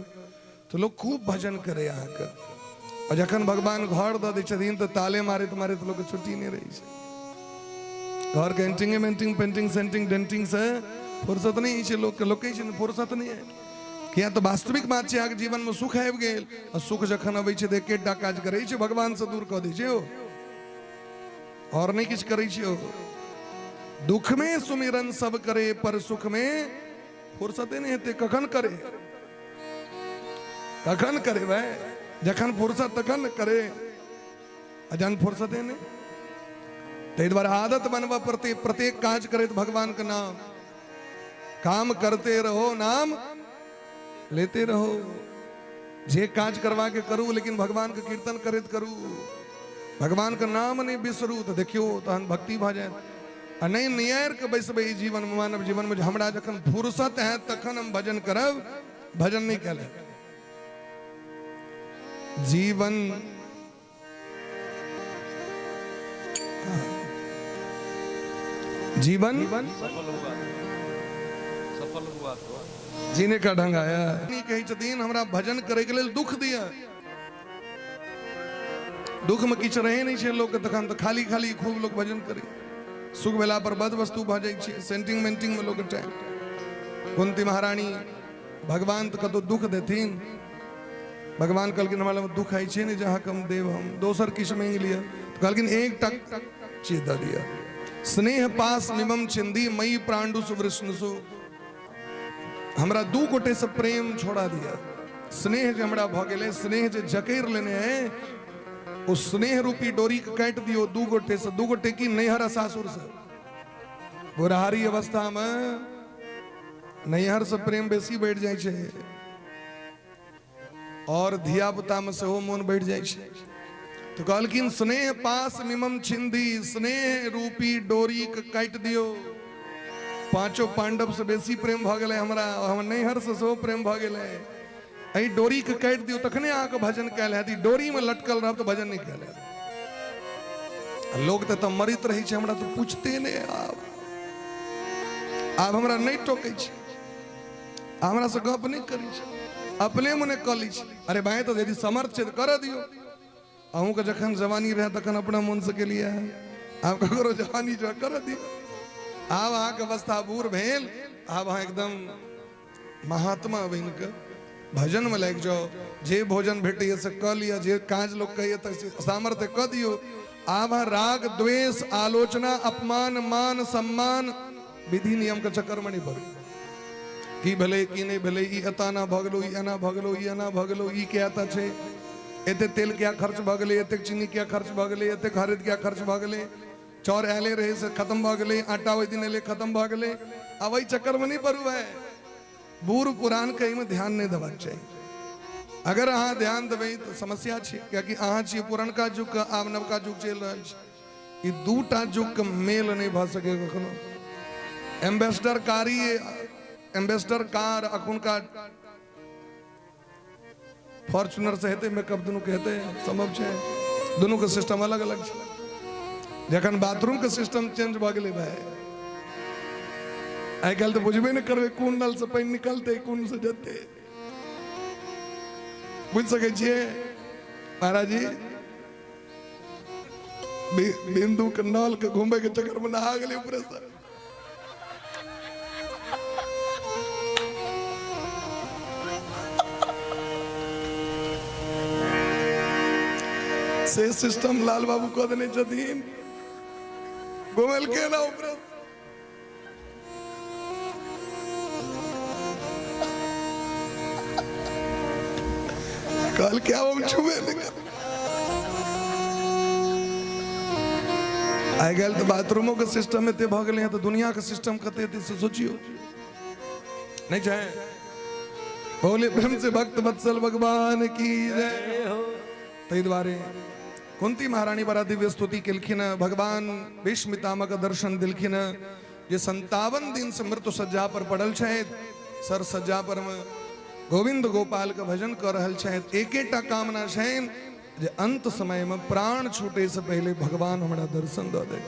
तो लोग खूब भजन करे अहाँ के। और जखन भगवान घर दऽ दै छथिन तो ताले मारैत मारैत लोग के छुट्टी नहीं रही छै। घर के एंटिंग मेंटिंग पेंटिंग सेंटिंग डेंटिंग से फुर्सत नहीं छै लोग के। लोग कहै छै फुर्सत नहीं है, किया तो वास्तविक बात छै, अहाँके जीवन में सुख आबि गेल, और सुख जखन अबै छै तो एकेटा काज करै छै, भगवान से दूर कऽ दै छै ओ, और नहीं किछु करै छै ओ। दुख में सुमिरन सब करे, पर सुख में फुर्सते नहीं हेते। कखन करे, कखन करे भाई, जखन फुर्सत तखन करे, अजन फुर्सते नहीं। ताहि द्वारा आदत बनवा पड़ते, प्रत्येक काज करे तो भगवान का नाम, काम करते रहो नाम लेते रहो। जे काज करवा के करू, लेकिन भगवान के कीर्तन करत करू, भगवान का नाम नहीं बिसरू, तो देखियो तहन भक्ति भ जाए। आ नहीं नियर के बैसबे जीवन में, मानव जीवन में हमरा जखन फुर्सत है तखन हम भजन करब, भजन नहीं कल जीवन जीवन सफल हुआ तो जीने का ढंग आया। नहीं कही छथिन हमरा भजन करे के लेल दुख दिया, दुख में किछ रहे नहीं छै लोग के, तखन तो खाली खाली खूब लोग भजन करे। सुख भेला पर बद वस्तु भ जाइ छै, सेंटिंग मेंटिंग में लोग टाइम। कुंती महारानी भगवान तो कतो दुख देथिन, भगवान कहलखिन हमरा में दुख आई छै ने, जहाँ कम देव हम दोसर किछ मांग लिया, तो कहलखिन एक टक चीज दऽ दिया। स्नेह पास निमम छिंदी मई प्राणु सुवृष्णुसु, हमरा दू गोटे से प्रेम छोड़ा दिया। स्नेह जे हमरा भ गेले, स्नेह जे जकेर लेने है, उस स्नेह रूपी डोरी के काट दियो दू गोटे से। दू गोटे की नैहर सासुर से। बुढ़ारी अवस्था में नैहर से प्रेम बेसी बढ़ जाए छे, और धिया पुता में सेहो मोन बढ़ जाए छे। तो कहलखिन स्नेह पास निमम छिंदी, स्नेह रूपी डोरी के काट दियो। पांचों पांडव से बेसी प्रेम भ गेले हमरा, हम नैहर से सेहो प्रेम भ गेले। आई डोरी के काट दियो तखने अहाँ के भजन कैल हैत। डोरी में लटकल रहब तो भजन नहीं कैल हैत। लोग तो मरित रही छे, हमरा तो पूछते नहीं। आब हमरा नहीं टोकै छे, हमरा से गप नहीं करी छे, अपने मने क ली छे। अरे भाई तो यदि समर्थ छे तो कर दियो। अहूँ के जखन जवानी रहे तखन अपना मन से के लिए आब ककरो जवानी जो कर दियो। आब अहाँ के अवस्था बूढ़ भेल, आब अहाँ एकदम महात्मा बन के भजन में लग जाओ। जे भोजन भेटे से क लिया, जे काज लोग कहिए सामर्थ्य क दियो। आब राग द्वेष आलोचना अपमान मान सम्मान विधि नियम के चक्कर में नहीं पड़े। की भले की नहीं भले, ई एता ना भ गेलो, ई एना भ गेलो, ई एना भ गेलो, ई कहता छे एते तेल क्या खर्च भ गेले, एते चीनी क्या खर्च भ गेले, एते खरीद क्या खर्च भ गेले, चौर एले रहे से खत्म भ गेले, आटा वही दिन एले खत्म भ गेले। अब वही चक्कर में नहीं पड़ू है। बूढ़ पुरान कहीं में ध्यान नहीं देवा चाहिए। अगर अहाँ ध्यान देवे तो समस्या छे, क्योंकि अहाँ छी पुरनका युग का, आब नवका युग चल रहा है। ई दूटा युग के मेल नहीं भ सके कखनो। एम्बेसडर कारी, एम्बेसडर कार अखुनका फॉर्च्यूनर से हेते मेकअप दोनों कहते हैं संभव छे। दोनों के सिस्टम अलग अलग छे। जखन बाथरूम के सिस्टम चेंज भ गेले भाई, आई कल तो बुझबे नहीं करबे कौन नल से पानी निकलते कौन से जते। बुझ सके छिए महाराज जी, बिंदु के नल के घूमे के चक्कर में नहा गेले ऊपर से सिस्टम लाल बाबू को देने छथिन घुमल के ना ऊपर। कल क्या हम छुए आई गल तो बाथरूमों के सिस्टम में ते भ गेले हैं, तो दुनिया के सिस्टम कते थे से सोचियो नहीं चाहे। बोले प्रेम से भक्त वत्सल भगवान की जय हो। तई द्वारे कुंती महारानी बड़ा दिव्य स्तुति केलखिन, भगवान भीष्म पितामह का दर्शन दिलखिन। जे 57 दिन से मृत्यु सज्जा पर पड़ल छे, सर सज्जा पर में गोविंद गोपाल का भजन कर रहल छे। एकेटा कामना छे जे अंत समय में प्राण छूटे से पहले भगवान हमारा दर्शन दे दे।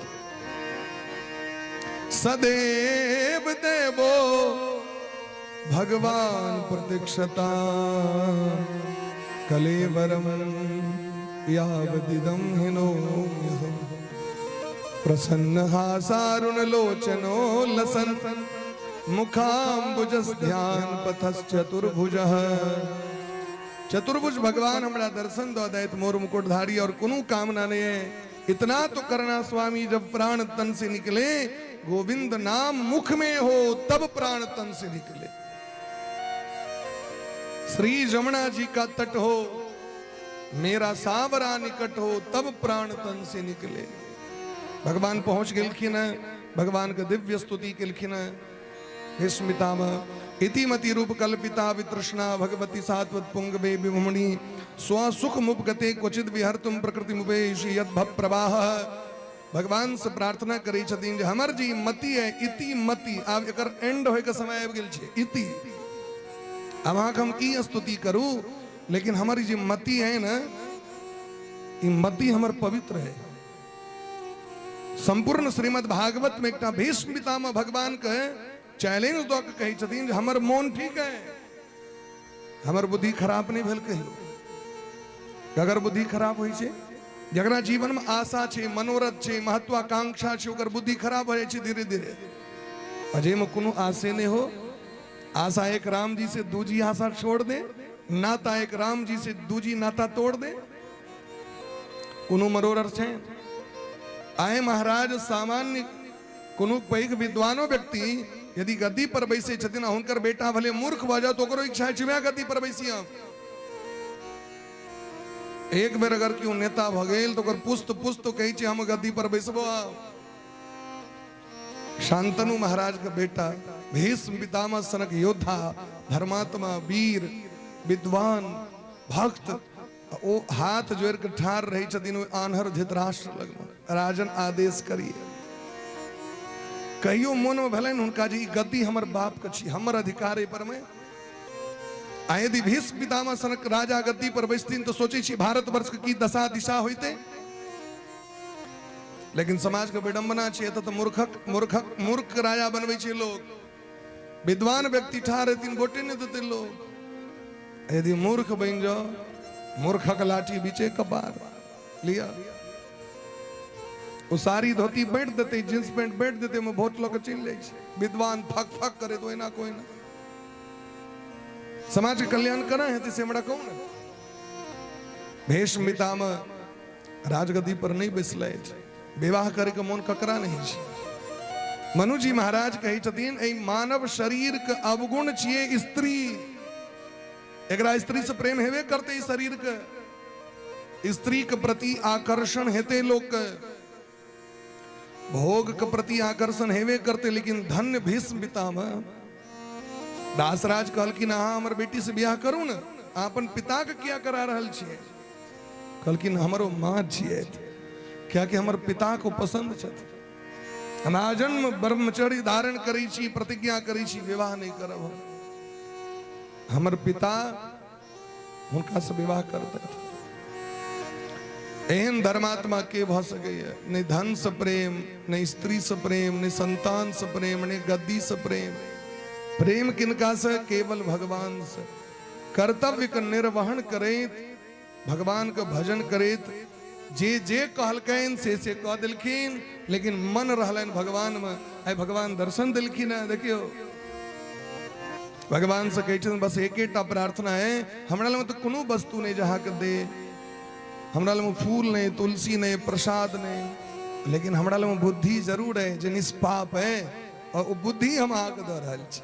सदैव देवो भगवान प्रतीक्षता कलेवरम यावदिदं हिनो प्रसन्न हासारुण लोचनो लसन मुखाम्बुजस ध्यान पथस चतुर्भुजः। चतुर्भुज भगवान हमारा दर्शन दो दैत मोर मुकुटधारी और कुनु कामना नहीं है। इतना तो करना स्वामी, जब प्राण तन से निकले गोविंद नाम मुख में हो तब प्राण तन से निकले। श्री जमुना जी का तट हो, मेरा सावरा निकट हो तब प्राण तन से निकले। भगवान पहुंच गेलखिन, भगवान के दिव्य स्तुति केलखिन। भीष्मितामह इतिमति रूप कल्पिता वितृष्णा भगवती सात्वत पुंगवे विमुमणि स्वसुख मुपगते क्वचित विहर्तुम प्रकृति मुपेशि यद भव प्रवाह। भगवान से प्रार्थना करी छथिन जे हमर जी मति है, इति मति। आब एकर एंड होय के समय आबि गेल छै इति। अब अहाँ हम की स्तुति करू, लेकिन हमारी जी मति है ना, ई मति हमर पवित्र है। संपूर्ण श्रीमद् भागवत में एकटा भीष्म पितामह भगवान के चैलेंज दो के कही छथिन जे हमर मन ठीक है, हमर बुद्धि खराब नहीं भेल कहियो। अगर बुद्धि खराब होई छै, जकरा जीवन में आशा छै, मनोरथ छै, महत्वाकांक्षा छै, ओकर बुद्धि खराब हो जाय छै धीरे धीरे। अजे में कोनो आशे नहीं हो, आशा एक राम जी से दूजी आशा छोड़ दे, नाता एक राम जी से दूजी नाता तोड़ दे, कोनो मनोरथ छै। आए महाराज सामान्य कोनो पैघ विद्वानो व्यक्ति यदि गद्दी पर बैसे छथिन, हुनकर बेटा भले मूर्ख भ जाओ तो ओकरो इच्छा छै मैं गद्दी पर बैसी। एक बेर अगर क्यों नेता भ गेल तो ओकर पुस्त पुस्त कही छै हम गद्दी पर बैसबो। शांतनु महाराज का बेटा भीष्म पितामह सनक योद्धा, धर्मात्मा, वीर, विद्वान, भक्त, ओ हाथ जोड़ के ठाड़ रही छथिन आन्हर धृतराष्ट्र लगमे, राजन आदेश करिए। कहियो मन में भले हुनका जी गद्दी हमर बाप के छी, हमर अधिकार है पर में। आ यदि भीष्म पितामह सनक राजा गद्दी पर बैसथिन तो सोचे छी भारतवर्ष की दशा दिशा होते। लेकिन समाज के विडंबना छै, तो मूर्ख राजा बनवे छै लोग। विद्वान व्यक्ति ठाड़ रहथिन गोटे नहीं देते लोग। यदि मूर्ख बन जाओ, मूर्खक लाठी बीचे कपार लिया, वो सारी धोती बैठ देते, जींस पैंट बैठ देते, में बहुत लोग चिल जाए। विद्वान फक फक करे तो ना कोई ना समाज के कल्याण करा है तो सेमड़ा कौन है। भीष्म पितामह राजगद्दी पर नहीं बैसले, विवाह करे के मन ककरा नहीं छै। मनु जी महाराज कही छथिन ए मानव शरीर के अवगुण छिए स्त्री, एकरा स्त्री से प्रेम हेबे करते इस शरीर के। स्त्री के प्रति आकर्षण हेते लोग के, भोग के प्रति आकर्षण हेवे करते, लेकिन धन्य भीष्म पितामह दासराज कहलखिन अहाँ हमर बेटी से ब्याह करू न, अपन पिता के क्या करा रहल छियै? कहलखिन हमरो माँ छियै, क्या कि हमर पिता को पसंद छथि, हम आजन्म ब्रह्मचर्य धारण करै छी, प्रतिज्ञा करै छी विवाह नहीं करब हम, हमर पिता हुनका से विवाह करते। एहन धर्मात्मा के भ सकैया? नहीं धन से प्रेम, नहीं स्त्री से प्रेम, नहीं संतान से प्रेम, नहीं गद्दी से प्रेम। प्रेम किनका से? केवल भगवान से। कर्तव्य का निर्वहन करैत, भगवान का भजन करैत, जे जे कहलकैन से कह दिलखिन, लेकिन मन रहलन भगवान में। आइ भगवान दर्शन दिलखिन है। देखियो भगवान से कहै बस एकेटा प्रार्थना है, हमरा लग तो कोनो वस्तु नहीं जहाँ के दे, हमरा लग फूल नहीं, तुलसी नहीं, प्रसाद नहीं, लेकिन हमरा लग बुद्धि जरूर है जे निष्पाप है, और वो बुद्धि हम आके दे रहल छी,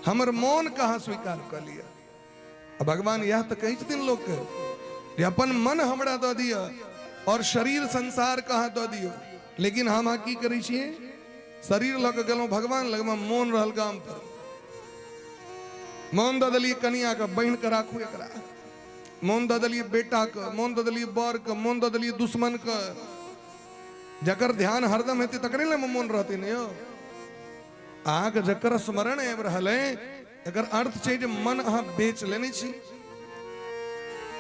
हमर मौन कहाँ स्वीकार कर लिया। अब भगवान यह तो कही दिन लोग के अपन मन हमरा दे दिया और शरीर संसार कहाँ दे दियो, लेकिन हम की करी छिए? शरीर लग गलो भगवान लग में, मौन रहल गाम पर, मौन दे दिलिए कनिया के, बहन के राखू एकरा, मौन दे दिलिए बेटा के, मौन दे दिलिए बर के, मौन दे दिलिए दुश्मन के। जकर ध्यान हरदम हेते तकरे ले मौन रहते नहीं हो। आग जकर स्मरण आबि रहल है, एकर अर्थ छै जे मन अहाँ बेच लेने छी,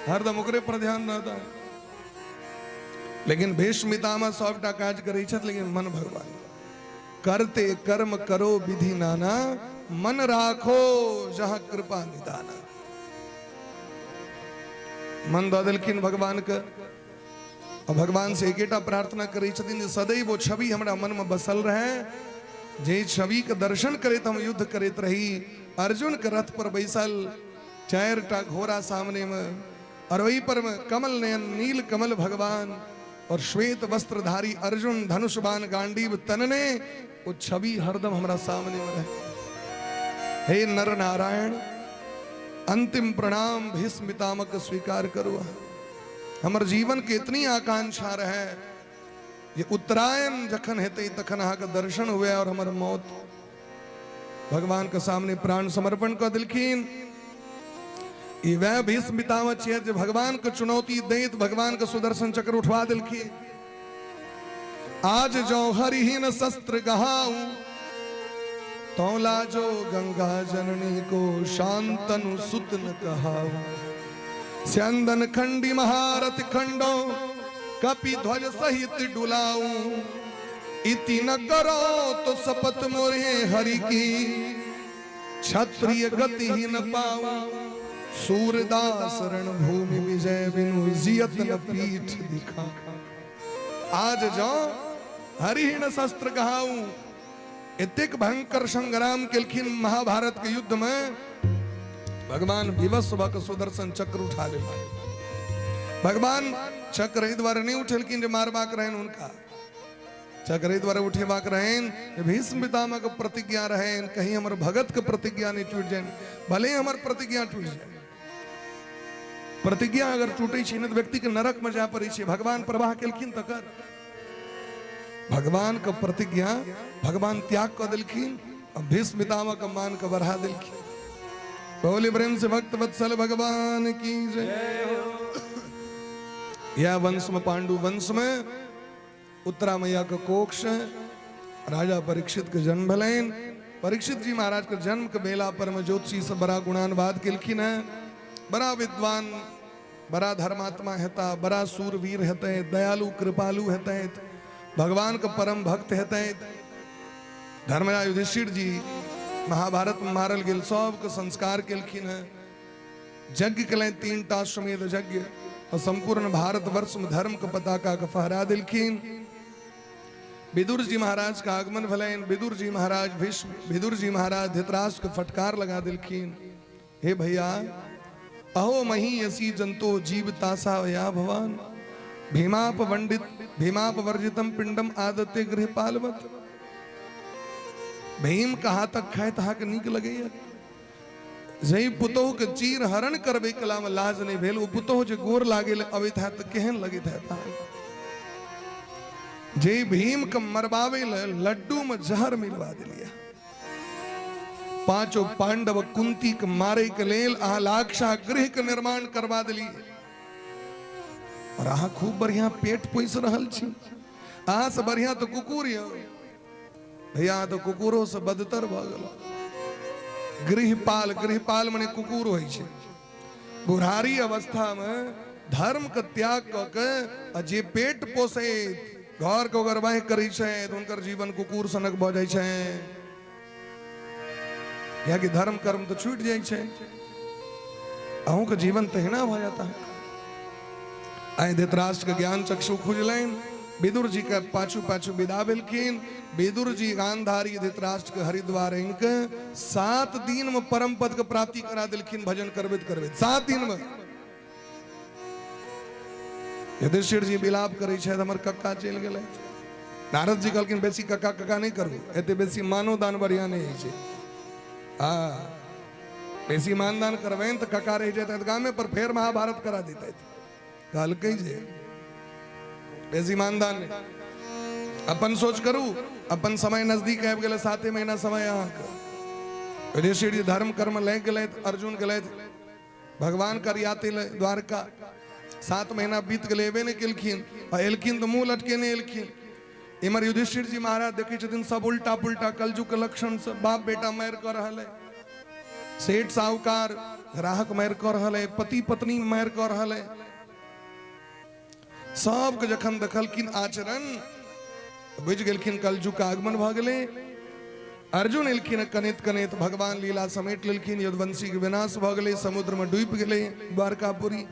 हरदम ओकरे पर ध्यान रहता है। लेकिन भीष्म पितामह सबटा काज करै छथि, लेकिन मन भगवान। करते कर्म करो विधि नाना, मन राखो जहां कृपा निदाना। मन दऽ देलखिन भगवान के, और भगवान से एकेटा प्रार्थना करै छथिन जे सदैव वो छवि हमरा मन में बसल रहे, जे छवि के दर्शन करैत हम युद्ध करैत रही। अर्जुन के रथ पर बैसल, 4टा घोड़ा सामने में, और वही पर में कमल नयन नील कमल भगवान, और श्वेत वस्त्रधारी अर्जुन धनुषबाण गांडीव तनने, वो छवि हरदम हमरा सामने में रहे। हे नर नारायण, अंतिम प्रणाम भीष्म पितामह के स्वीकार करो। हमर जीवन के इतनी आकांक्षा रहे, ये उत्तरायण जखन हेते तखन अहाँ के दर्शन हुए, और हमर मौत भगवान के सामने प्राण समर्पण कर दिलखिन। ई वह भीष्म पितामह छियै जे भगवान के चुनौती दैत भगवान के सुदर्शन चक्र उठवा दिलखिन। आज जो हरिहीन शस्त्र गहाऊं, तौला जो गंगा जननी को शांतनु सुत न कहाऊं। स्यंदन खंडी महारथ खंडो, कपि ध्वज सहित डुलाऊं। इति न करो तो शपथ मोरे हरि की, क्षत्रिय गति ही न पाऊं। सूरदास रण भूमि विजय बिनु, जियत न पीठ दिखा। आज जो हरिहीन शस्त्र कहाऊं, इतिक भयंकर संग्राम केलखिन महाभारत के युद्ध में। भगवान विवश भक सुदर्शन चक्र उठा ले। भगवान चक्र एहि द्वारे नहीं उठेलखिन जे मारबाक रहन उनका, चक्र एहि द्वारे उठेबाक रहन भीष्म पितामह के प्रतिज्ञा रहन, कहीं हमर भगत के प्रतिज्ञा नहीं टूट जाए, भले हमर प्रतिज्ञा टूट जाए। प्रतिज्ञा अगर टूटे छै तो व्यक्ति के नरक में जा पड़े छै। भगवान प्रवाह केलखिन तकर, भगवान के प्रतिज्ञा भगवान त्याग कर दिलखिन, और भीष्म पितामह के मान के बढ़ा दिलखिन। बोले प्रेम से भक्त वत्सल भगवान की जय। यह वंश में, पांडु वंश में उत्तरा मैया का कोक्ष है। राजा परीक्षित के जन्म भलेन। परीक्षित जी महाराज के जन्म के बेला पर में ज्योतिषी से बड़ा गुणानवाद केलखिन है। बड़ा विद्वान, बड़ा धर्मात्मा हेता, बड़ा सूरवीर हेते, दयालु कृपालु हेते, भगवान के परम भक्त हेते। धर्मराज युधिष्ठिर जी महाभारत में मारल गेल सब के संस्कार केलखिन है। यज्ञ कलें 3टा अश्वमेध यज्ञ, और संपूर्ण भारत वर्ष में धर्म के पताका के फहरा दिलखिन। विदुर जी महाराज का आगमन भलेन। विदुर जी महाराज भीष्म, विदुर जी महाराज धृतराष्ट्र के फटकार लगा दिलखिन, हे भैया अहो मही यसी जंतो जीवतासा या भवान। भीमाप वंडित भीमाप वर्जितम पिंडम आदते गृहपालवत। भीम कहा तक खाए तहा के नीक लगे। जही पुतोह के चीर हरण करबे कला में लाज नहीं भेल, वो पुतोह जे गोर लागे अबित है तो केहन लगित है। जय भीम के मरबावे लड्डू में जहर मिलवा दिलिया। पांचों पांडव कुंती के मारे के लेल आहा लाक्षा गृह के निर्माण करवा दिली। और आहा खूब बढ़िया पेट पोस रहल छी। आहा से बढ़िया तो कुकुर ही हो भैया, तो कुकुरों से बदतर भ गेल। गृहपाल, गृहपाल मने कुकुर होइ छै। बुढ़ारी अवस्था में धर्म के त्याग क के जे पेट पोसे घर को गरबाह करै छै तो उनकर जीवन कुकुर सनक भ जाइ छै। या कि धर्म कर्म तो छूट जाइ छै, अहूं के जीवन तहिना भ जाता है। आय धृतराष्ट्र के ज्ञान चक्षु खुजलैन, विदुर जी के पाछू पाछू विदा भेलखिन। विदुर जी गांधारी धृतराष्ट्र के हरिद्वार इनके 7 दिन में परम पद के प्राप्ति करा दिलखिन। भजन करबैत करबैत 7 दिन में। युधिष्ठिर जी विलाप करे छै, हमर कक्का चल गेलै। नारद जी कहलखिन बेसी कक्का कक्का नहीं करू, एते बेसी मानो दान बढ़िया नहीं होइ छै। हाँ, बेसी मानदान करबैन तो कक्का रह जाते गामे पर, फेर महाभारत करा देते। कहलकै जे बेसी मानदान नहीं, अपन सोच करू। अपन समय नजदीक आबि गेलै, 7 महीना समय अहाँके। युधिष्ठिर जी धर्म कर्म लग गए, अर्जुन गए भगवान करियाते द्वारका। 7 महीना बीत गए, एबे नहीं केलखिन। एलखिन तो मुंह लटके नहीं एलखिन। इमर युधिष्ठिर जी महाराज देखे छथिन सब उल्टा पुल्टा कलजुग के लक्षण से। बाप बेटा मार कर रहा है, सेठ साहूकार ग्राहक मार कर रहा है, पति पत्नी मार कर रहा है। सबके जखन देखलखिन आचरण, बुझ गेलखिन कलजुग का आगमन भ गेलै। अर्जुन एलखिन कनित कनित, भगवान लीला समेट लेलखिन। यदुवंशी के विनाश भ गेलै, समुद्र में डूब गेलै द्वारकापुरी।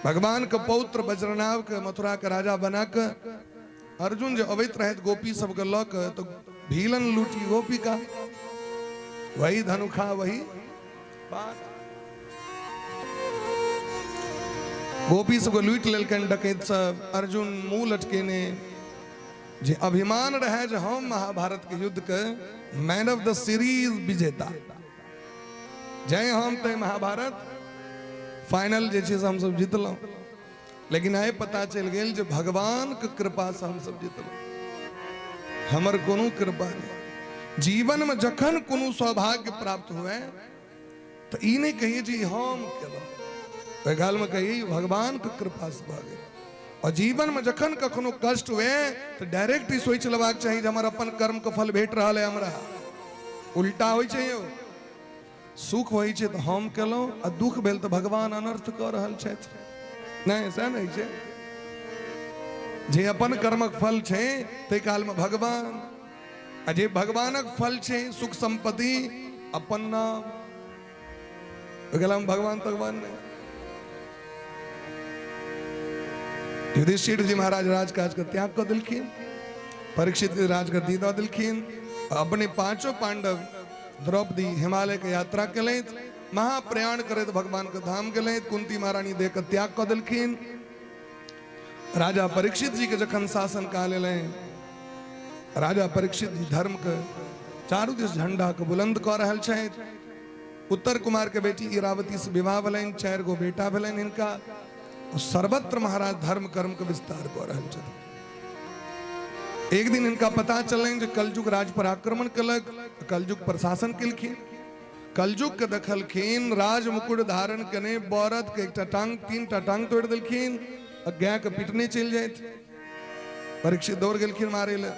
भगवान के पौत्र वज्रनाभ के मथुरा के राजा बना के अर्जुन जो अवैत रहत गोपी सबके ल के तो भीलन लूटी गोपी का, वही धनुखा वही बात। गोपी सबको लूट लेलकन डकैत सब। अर्जुन मुंह लटकेने जे अभिमान रहे जे हम महाभारत के युद्ध के मैन ऑफ द सीरीज विजेता, जय हम ते महाभारत फाइनल जे छै से हम सब जीतलौं। लेकिन आए पता चल गेल जे भगवान के कृपा से हम सब जीतलौं, हमर कोनो कृपा नहीं। जीवन में जखन कोनो सौभाग्य प्राप्त हुए तो ई नहीं कहिए जी हम केलौं, गाल में कहिए भगवान के कृपा से भ गेल। और जीवन में जखन कखनो कष्ट हुए तो डायरेक्ट ही सोच लेबाक चाहिए जे हमर अपन कर्म के फल भेट रहा है हमरा। उल्टा होइ छै यौ, सुख होइ छै तो हम केलौं, आ दुख भेल तो भगवान अनर्थ क रहल छथि। नहीं ऐसा नहीं छै। जे अपन कर्मक फल छै ते काल में भगवान, आ जे भगवानक फल छै सुख संपत्ति अपन नाम, भगवान भगवान नहीं। युधिष्ठिर जी महाराज राजकाज का त्याग कर दिलखिन, परीक्षित राजगद्दी दऽ दिलखिन। अपने 5 पांडव द्रौपदी हिमालय के यात्रा केलैथ, महाप्रयाण करैत भगवान के धाम गेलैथ। कुंती महारानी देह के त्याग कऽ देलखिन। राजा परीक्षित जी के जखन शासन काल एलै, राजा परीक्षित जी धर्म के चारू दिस झंडा के बुलंद कऽ रहल छथि। उत्तर कुमार के बेटी इरावती से विवाह भेलनि, 4 गो बेटा भेलनि हिनका। सर्वत्र महाराज धर्म कर्म के विस्तार कऽ रहल छथि। एक दिन इनका पता चलनि जे कलजुग राज पर आक्रमण कलक, कलजुग पर शासन केलखिन। कलजुग के देखलखिन, राज मुकुट धारण कने बरद के एकटा टांग 3टा टांग तोड़ देलखिन, गाय के पिटने चलि जाइत। परीक्षित दौड़ गेलखिन मारे ले।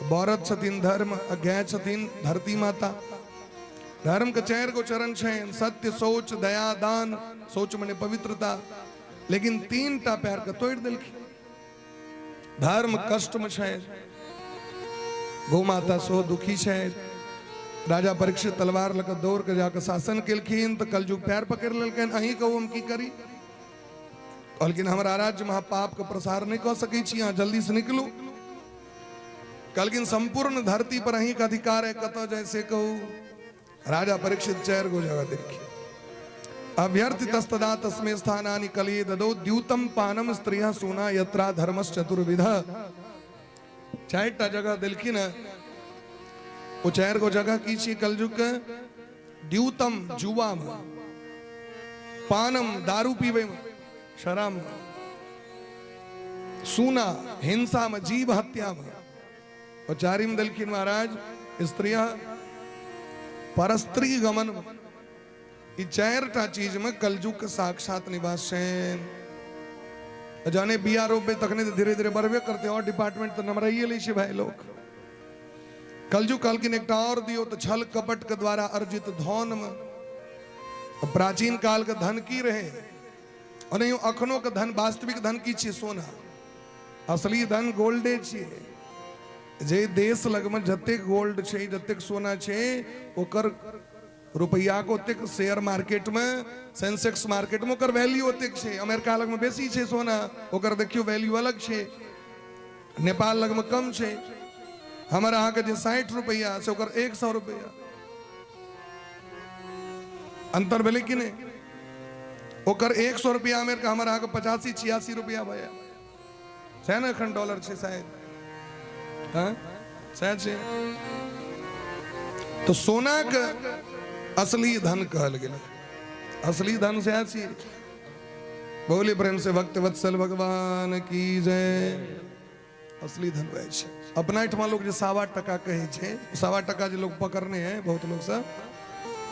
बरद छथिन धर्म, गाय छथिन धरती माता। धर्म के 4 गो चरण छनि, सत्य शौच दया दान। सोच मने पवित्रता, लेकिन 3टा पैर के तोड़ देलखिन। धर्म कष्ट में छै, गौ माता सो दुखी छै। राजा परीक्षित तलवार लऽ कऽ दौड़ के जाकर शासन केलखिन तो कलजुग पैर पकड़ लेलकनि। अहीं कहू हम की करी? कहलखिन हमरा राज्य में पाप के प्रसार नहीं कऽ सकै छी, अहाँ जल्दी से निकलू। कहलखिन संपूर्ण धरती पर अहीं के अधिकार है, कतऽ जाय से कहू। राजा परीक्षित 4 गो जगह देखी। अभ्यर्थितस्तदा तस्मै स्थानानि कलिये ददौ द्यूतम पानम स्त्रियः सूना यत्रा धर्मश्चतुर्विधः। 4टा जगह दिलखिन। वो 4 गो जगह की छी कलजुग के? દ્યુતમ જુવામાં, પાનમ દારૂ પીવે શરામ, सूना हिंसा में जीव हत्या में, और चारिम दलखीन महाराज स्त्रिया परस्त्री गमन में, ये चारटा चीज में कलयुग का साक्षात निवास है। जाने बीआरओ पे तकने धीरे धीरे बरवे करते और डिपार्टमेंट तो नंबर ही ले भाई लोग। कलयुग काल की नेकटा और दियो तो छल कपट के द्वारा अर्जित धन में, प्राचीन काल का धन की रहे और नहीं अखनों का धन वास्तविक धन की छे सोना, असली धन गोल्डे छे। जे देश लगम जतेक गोल्ड छे जतेक सोना छे ओकर रुपया को ओतेक शेयर मार्केट में सेंसेक्स मार्केट में ओकर वैल्यू ओतेक छे। अमेरिका लग में बेसी छे सोना, ओकर देखियो वैल्यू अलग छे। नेपाल लग में कम छे। हमारा यहाँ के जे 60 रुपया से ओकर 100 रुपया अंतर भेले कि नहीं। ओकर 100 रुपया अमेरिका हमारा यहाँ के 85-86 रुपया भया खंड डॉलर छे शायद, हाँ शायद छे। तो सोना का असली धन कहल गेल, असली धन से छी। बोले प्रेम से भक्त वत्सल भगवान की जय। असली धन वह छे। अपना इठमा लोग जो 1.25 टका कहे छे, 1.25 टका जो लोग पकड़ने हैं बहुत लोग सब,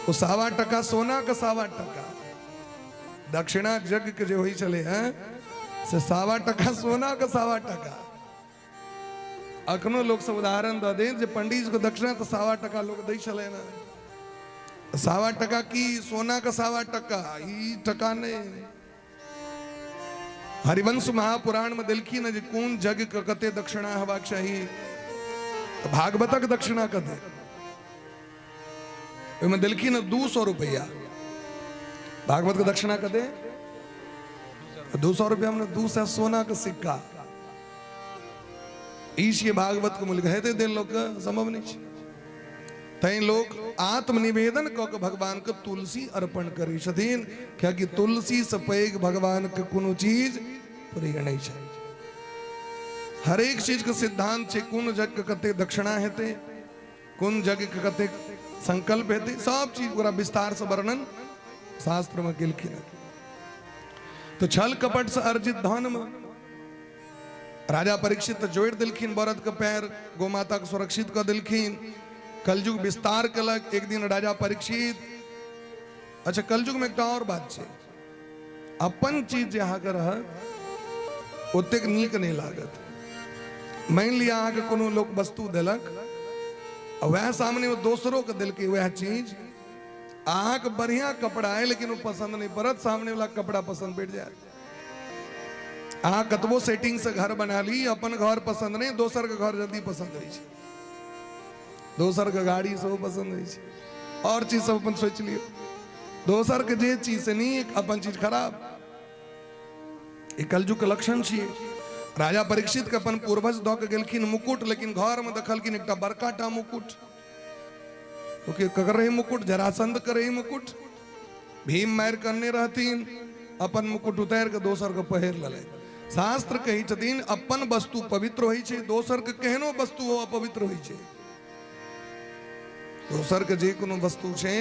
वो 1.25 टका सोना का 1.25 टका दक्षिणा जग के जो ही चले हैं से 1.25 टका सोना का 1.25 टका। अखनो लोग सब उदाहरण दे दें जे पंडित को दक्षिणा तो 1.25 टका लोग दे चले ना। 1.25 टका की सोना का 1.25 टका ई टका ने। हरिवंश महापुराण में दिलखी न जे कौन जग कते दक्षिणा हवा चाहिए, भागवतक दक्षिणा कते में दिलखी न 200 रुपया भागवत का दक्षिणा कते 200 रुपया हमने 200 सोना का सिक्का। ईश ये भागवत को मूल्य कहते दिन लोग संभव नहीं। तई लोग आत्मनिवेदन क भगवान को तुलसी अर्पण करी छथिन, क्या कि तुलसी से पैग भगवान के कोनो चीज प्रिय नहीं चाहिए। हर एक चीज का सिद्धांत छे, कुन जग के कते दक्षिणा हेते, कुन जग के कते संकल्प हेते, सब चीज पूरा विस्तार से वर्णन शास्त्र में लिखिन। तो छल कपट से अर्जित धन में राजा परीक्षित जोड़ दिलखिन, बरद के पैर गोमाता को सुरक्षित कर दिलखिन। कलयुग विस्तार कलक। एक दिन राजा परीक्षित, अच्छा कलयुग में एक और बात छे, अपन चीज यहाँ कर ओतेक नीक नहीं लागत। मान लिया अहाँ के कोनो लोग वस्तु दिलक और वह सामने वो दोसरों के दिल की वह चीज, अहाँ के बढ़िया कपड़ा है लेकिन वो पसंद नहीं पड़त, सामने वाला कपड़ा पसंद बैठ जाए। अहाँ कतबो सेटिंग से घर बना ली, अपन घर पसंद नहीं, दोसर के घर जल्दी पसंद है, दोसर के गाड़ी सब पसंद है, और चीज सब अपन सोच लियो। दोसर के जे चीज से नहीं अपन चीज खराब। एक कलयुग के लक्षण छिए। राजा परीक्षित के अपन पूर्वज द के गेलखिन मुकुट, लेकिन घर में देखलखिन एकटा बड़काटा मुकुट। क्योंकि ककर रही मुकुट, जरासंध कर रही मुकुट, भीम मार करने रहतीन, अपन मुकुट उतार के दोसर के पहिर लले। शास्त्र कही छथिन अपन वस्तु पवित्र होई छे, दोसर के केहनो वस्तु हो अपवित्र होई छे। दोसर के जे कोनो वस्तु छे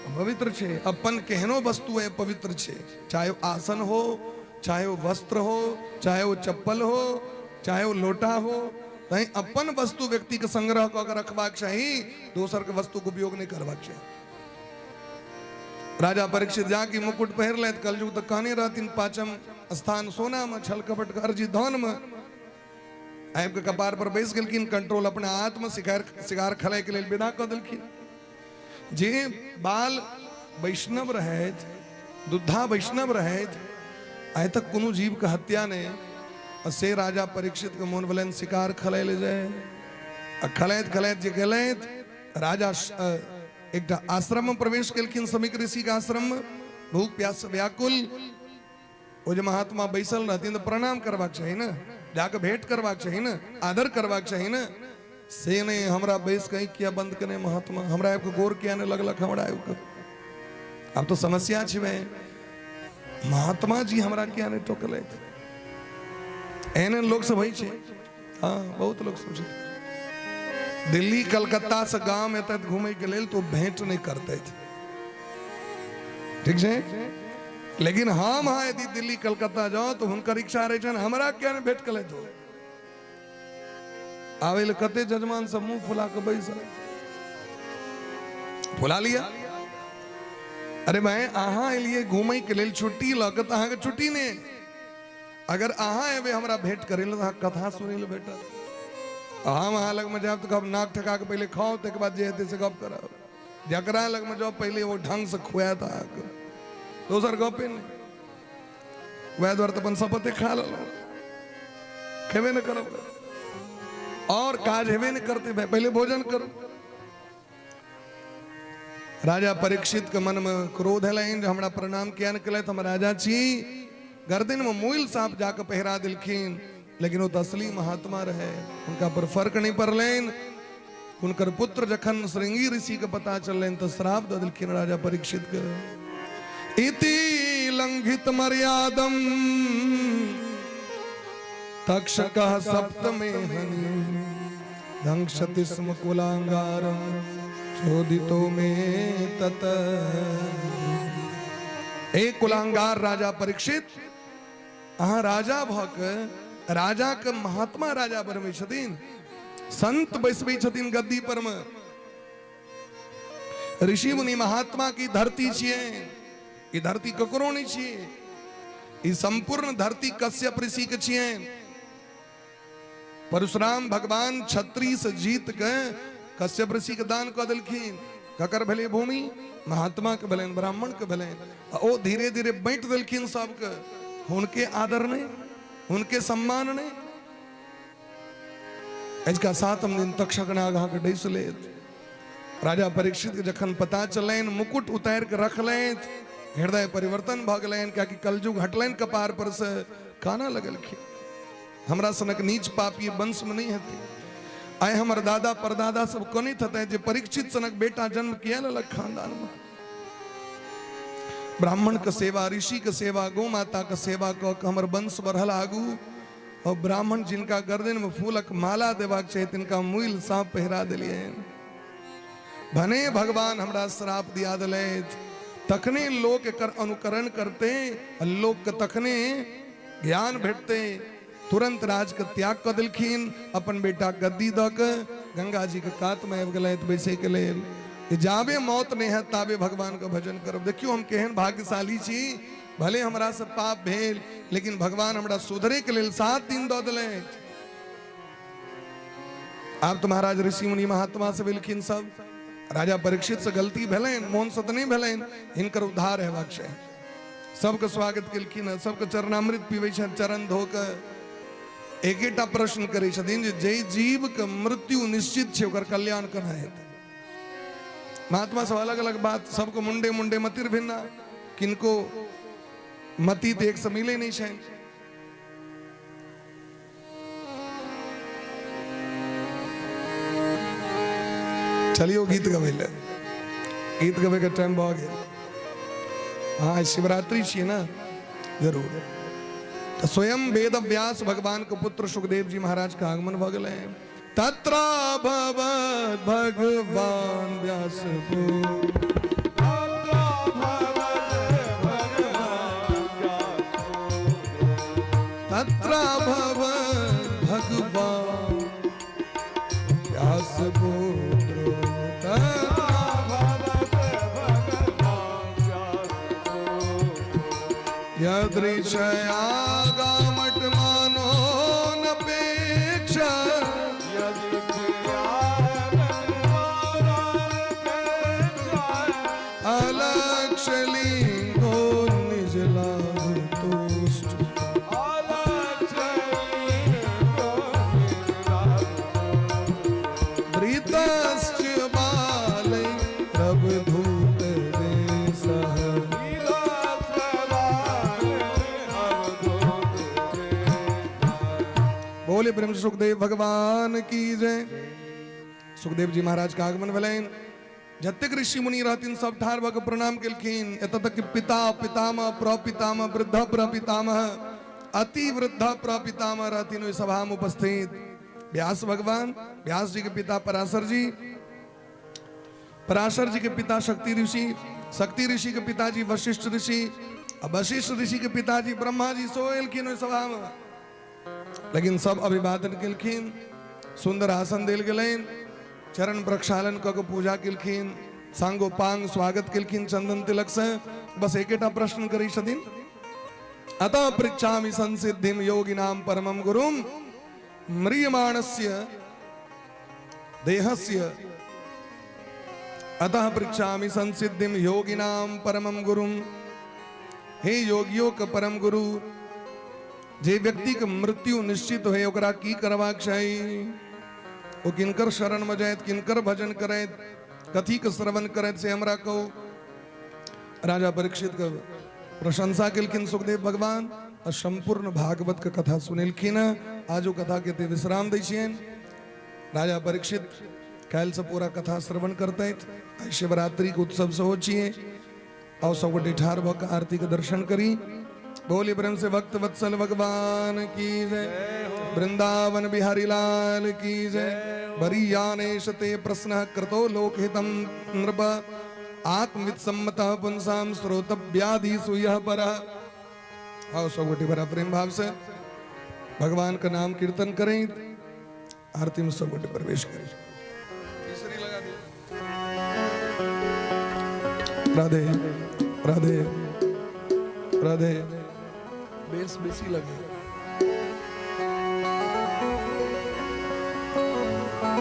पवित्र छे, अपन केहनो वस्तु है पवित्र छे। चाहे वो आसन हो, चाहे वो वस्त्र हो, चाहे वो चप्पल हो, चाहे वो लोटा हो, तहीं अपन वस्तु व्यक्ति के संग्रह को अगर रखवाक चाहिए, दोसर के वस्तु को उपयोग नहीं करवाक चाहिए। राजा परीक्षित जाके मुकुट पहर ले, कलयुग तक कहने रहतीन पांचम स्थान सोना में, छल कपट कर अर्जित धन में। आब के कपार पर बैस गेलखिन, कंट्रोल अपने हाथ में शिकार खलाय के लिए विदा कर दिलखिन। जे बाल वैष्णव रहत, दुधा वैष्णव रहत, आय तक कोनो जीव के हत्या ने, से राजा परीक्षित के मोन बलन शिकार खलाय ले जाए। खलैत खलैत जे गेलैत, राजा एक आश्रम में प्रवेश केलखिन, समीक ऋषि के आश्रम में, भूख प्यास से व्याकुल। वो जो महात्मा बैसल रहती तो प्रणाम करवाक चाहिए ना, जाकर भेंट करवाक चाहिए ना, आदर करवाक चाहिए ना। से नहीं हमरा बैस कहीं किया बंद करने महात्मा, हमरा आपको गोर किया ने लगलक हमरा आपको। अब तो समस्या छे, महात्मा जी हमरा किया ने टोकले। एहन लोग सब है छे, हाँ बहुत लोग सोचे। दिल्ली कलकत्ता से गांव में तक घूमे के लेल तो भेंट नहीं करते थे, ठीक है। लेकिन हम हाँ यदि दिल्ली कलकत्ता जाओ तो हुनकर इच्छा रहे छन हमरा क्या ने भेंट कले तो आवे ले कते जजमान सब मुंह फुला के बैस फुला लिया। अरे भाई अहाँ लिए घूमे के लेल छुट्टी लगत अहाँ के छुट्टी ने, अगर अहाँ एबे हमरा भेंट करे ले कथा सुने ले बेटा, हम अहाँ लग में जाब तो कब नाक ठका के पहले खाओ तक बाद जे हेते से गप करब, जकरा लग में जाओ पहले वो ढंग से खुआ था दोसर गपे नहीं, वह द्वार तो अपन सपते खा लो खेबे न करब और काज हेबे न करते भाई पहले भोजन करो। राजा परीक्षित के मन में क्रोध है जो हमरा प्रणाम किया न कले हम राजा छी, गर्दन में मोइल सांप जाकर पहरा दिलखिन, लेकिन वो तो असली महात्मा रहे, उनका पर फर्क नहीं पड़लेन। उनकर पुत्र जखन श्रृंगी ऋषि के पता चलेन तो श्राप दे दिलखिन राजा परीक्षित के, इति लंघित मर्यादम तक्षकः सप्तमे हनि दंशति स्म कुलांगारम चोदितो में तत। एक कुलांगार राजा परीक्षित अहाँ राजा भक राजा के महात्मा राजा बनबै छथिन, संत बैसबै छथिन गद्दी पर में, ऋषि मुनि महात्मा की धरती छिए, ई धरती ककरो नहीं छिए, ई संपूर्ण धरती कश्यप ऋषि के छिए। परशुराम भगवान छत्री से जीत के कश्यप ऋषि के दान कऽ देलखिन, ककर भेलै भूमि महात्मा के भेलैन ब्राह्मण के भेलैन, ओ धीरे धीरे बांटि देलखिन सबके, हुनके आदर नहीं उनके सम्मान नहीं। इसका सातम दिन तक्षक नाग के डैस लेत, राजा परीक्षित के जखन पता चलेन मुकुट उतार के रख लेत, हृदय परिवर्तन भ गलेन, क्या कि कलयुग हटलेन कपार पर से काना लगलखिन, हमरा सनक नीच पापी वंश में नहीं हती। आए हमर दादा परदादा सब कनित हते जे परीक्षित सनक बेटा जन्म किया ललक खानदान में, ब्राह्मण के सेवा ऋषि के सेवा गौ माता के सेवा क हमर वंश बढ़ल आगू, और ब्राह्मण जिनका गर्दन में फूलक माला देवाक चाहिए तिनका मूल सांप पहरा दिलिए। भने भगवान हमरा श्राप दिया दिलैथ, तखने लोक एकर अनुकरण करते, लोक के तखने ज्ञान भेटते, तुरंत राज के त्याग कर दिलखिन, अपन बेटा गद्दी द के गंगा जी के कात में आबि गेलैथ बैसे के लेल, जाबे मौत नहीं है ताबे भगवान का भजन करब। देखियो हम केहन भाग्यशाली छी, भले हमरा से पाप भेल लेकिन भगवान हमरा सुधरे के लेल 7 दिन दऽ देलैथ। आप तो महाराज ऋषि मुनि महात्मा से बिलखिन सब, राजा परीक्षित से गलती भेलैन, मोहन से नहीं भेलैन, हिनकर उद्धार हेबाक चाही। सबके स्वागत केलखिन, सबके चरणामृत पीबै छन, चरण धो के एकेटा प्रश्न करै छथिन जे जै जीव के मृत्यु निश्चित छै ओकर कल्याण केना हेतै। महात्मा सब अलग अलग बात, सबको मुंडे मुंडे मतिर भिन्ना, किनको मति तो एक से मिले नहीं छे। चलियो गीत गवे ले, गीत गवे का टाइम भऽ गेल। हाँ शिवरात्रि छियै ना, जरूर। तो स्वयं वेद व्यास भगवान के पुत्र सुखदेव जी महाराज का आगमन भऽ गेलै। तत्र भवत् भगवान व्यास तत्र भवत् भगवान व्यास यदृशया गामट मानो नपेक्षा अलक्षलिंगो निज लाभ तुष्ट धृतश्च बालै प्रबधूत देशः। बोले ब्रह्म सुखदेव भगवान की जय। सुखदेव जी महाराज का आगमन भेलैन, जतेक ऋषि मुनि रहथिन सब ठाढ़ भऽ कऽ प्रणाम केलखिन। एतऽ तक कि पिता पितामह प्रपितामह वृद्ध प्रपितामह अति वृद्ध प्रपितामह रहथिन ओहि सभा में उपस्थित। व्यास भगवान, व्यास जी के पिता पराशर जी, पराशर जी के पिता शक्ति ऋषि, शक्ति ऋषि के पिताजी वशिष्ठ ऋषि, वशिष्ठ ऋषि के पिताजी ब्रह्मा जी सोएलखिन सभा में। लेकिन सब अभिवादन किलखिन, सुंदर आसन दिल गलेन, चरण प्रक्षालन क पूजा किलखिन, सांगो पांग स्वागत किलखिन चंदन तिलक से। बस एकेटा प्रश्न करी छथिन, अतः पृच्छामि संसिद्धिम योगिनाम परमम गुरुम म्रियमाणस्य देहस्य। अतः पृच्छामि संसिद्धिम योगिनाम परमम गुरुम। हे योगियों का परम गुरु, जे व्यक्ति के मृत्यु निश्चित है ओकरा की करवाक चाहिए? वो किनकर शरण में जाए, किनकर भजन करे, कथी के श्रवण करे से हमरा को। राजा परीक्षित का प्रशंसा किलखिन सुखदेव भगवान और संपूर्ण भागवत का कथा सुनेलखिन। आज कथा के ते विश्राम दै छियन। राजा परीक्षित काल से पूरा कथा श्रवण करते शिवरात्रि के उत्सव से हो छिए और सब गोटे ठार भक आरती के दर्शन करी। बोली ब्रह्म से भक्त वत्सल भगवान की जय, वृंदावन बिहारी लाल की जय। बरीयानेश ते प्रश्न कृतो लोकहितम नृप, आत्मविद सम्मतः पुंसाम श्रोतव्यादिषु यः परः। आओ सब गोटे बड़ा प्रेम भाव से भगवान का नाम कीर्तन करें, आरती में सब गोटे प्रवेश करें। राधे राधे राधे। बेस बेसी लगे।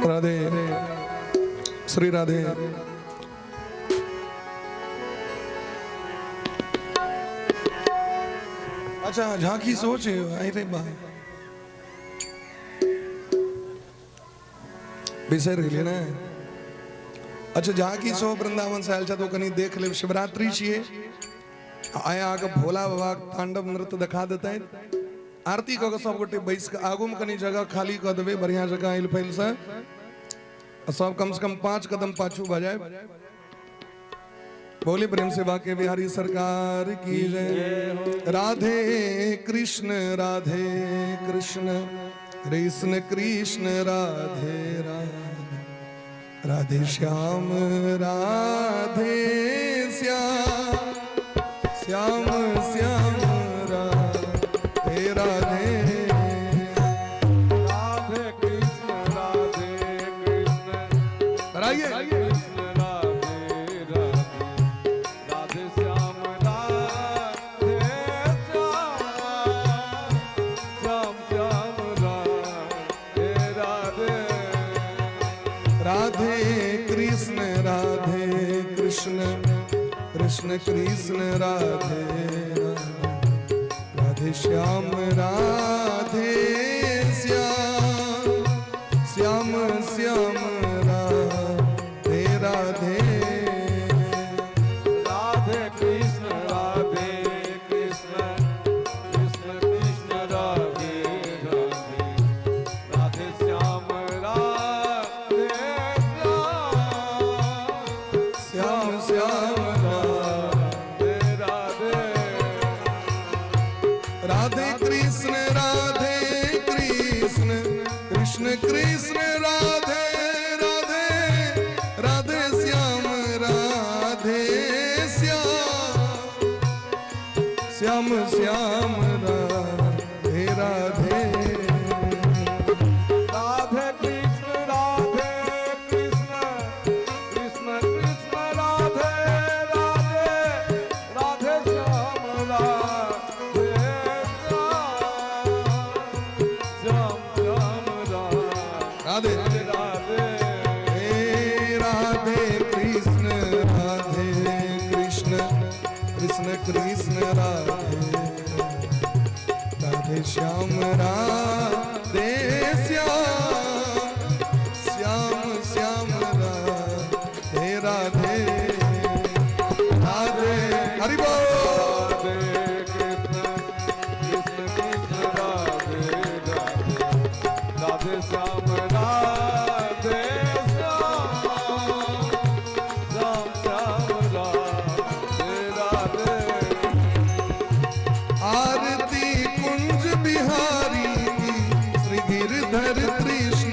राधे श्री राधे। अच्छा झांकी सोच आई रे बा बिसर गए ना। अच्छा झांकी सो वृंदावन से आयल तो कहीं देख ले। शिवरात्रि छिए आया आगे भोला बाबा तांडव नृत्य दिखा देते हैं। आरती को सब गोटे बैस के आगू में कहीं जगह खाली कर देवे, बढ़िया जगह आइल फैल से सब कम से कम 5 कदम पाछू बजाए। बोली प्रेम से बाके बिहारी सरकार की जय। राधे कृष्ण राधे कृष्ण कृष्ण कृष्ण राधे राधे, राधे श्याम राधे श्याम श्याम श्याम राधे राधे। राधे कृष्ण कराइए। कृष्ण राधे राधे, राधे श्याम राधे श्याम श्याम राधे राधे। राधे कृष्ण कृष्ण कृष्ण राधे राधे, राधे श्याम राधे श्याम श्याम श्याम राधे राधे। राधे कृष्ण कृष्ण कृष्ण राधे राधे, राधे श्याम राधे श्याम श्याम राधे राधे। राधे कृष्ण कृष्ण कृष्ण राधे राधे, राधे श्याम राधे श्याम श्याम श्याम राधे राधे। राधे कृष्ण कृष्ण कृष्ण कृष्ण राधे राधे, राधे श्याम राधे श्याम श्याम राधे राधे। हे राधे कृष्ण कृष्ण कृष्ण राधे, राधे श्याम राधे श्याम श्याम श्याम राधे राधे। राधे हरि बोल। राधे कृष्ण कृष्ण राधे राधे, राधे श्याम राधे श्याम श्याम राधे राधे। आरती कुंज बिहारी की श्री गिरधर कृष्ण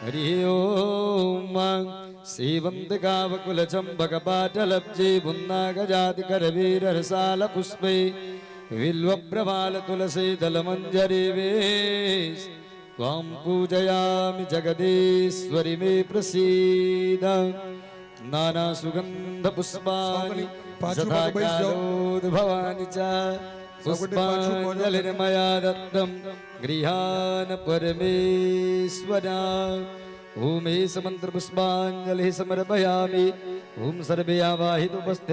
हरि ओम सेवंतिकावकुलचंबकपाटलब्जे बुन्नागजातिकरवीररसालपुष्पे विल्वप्रभालतुलसीदलमञ्जरी वेश त्वां पूजयामि जगदीश्वरि मे प्रसीद नानासुगन्धपुष्पाणि सदाकारोद्भवानि च पुष्पाञ्जलिर्मया दत्तं गृहाण परमेश्वरा ओम एष मंत्र पुष्पांजलि समर्पयामि ओम सर्वे आवाहित उपस्थित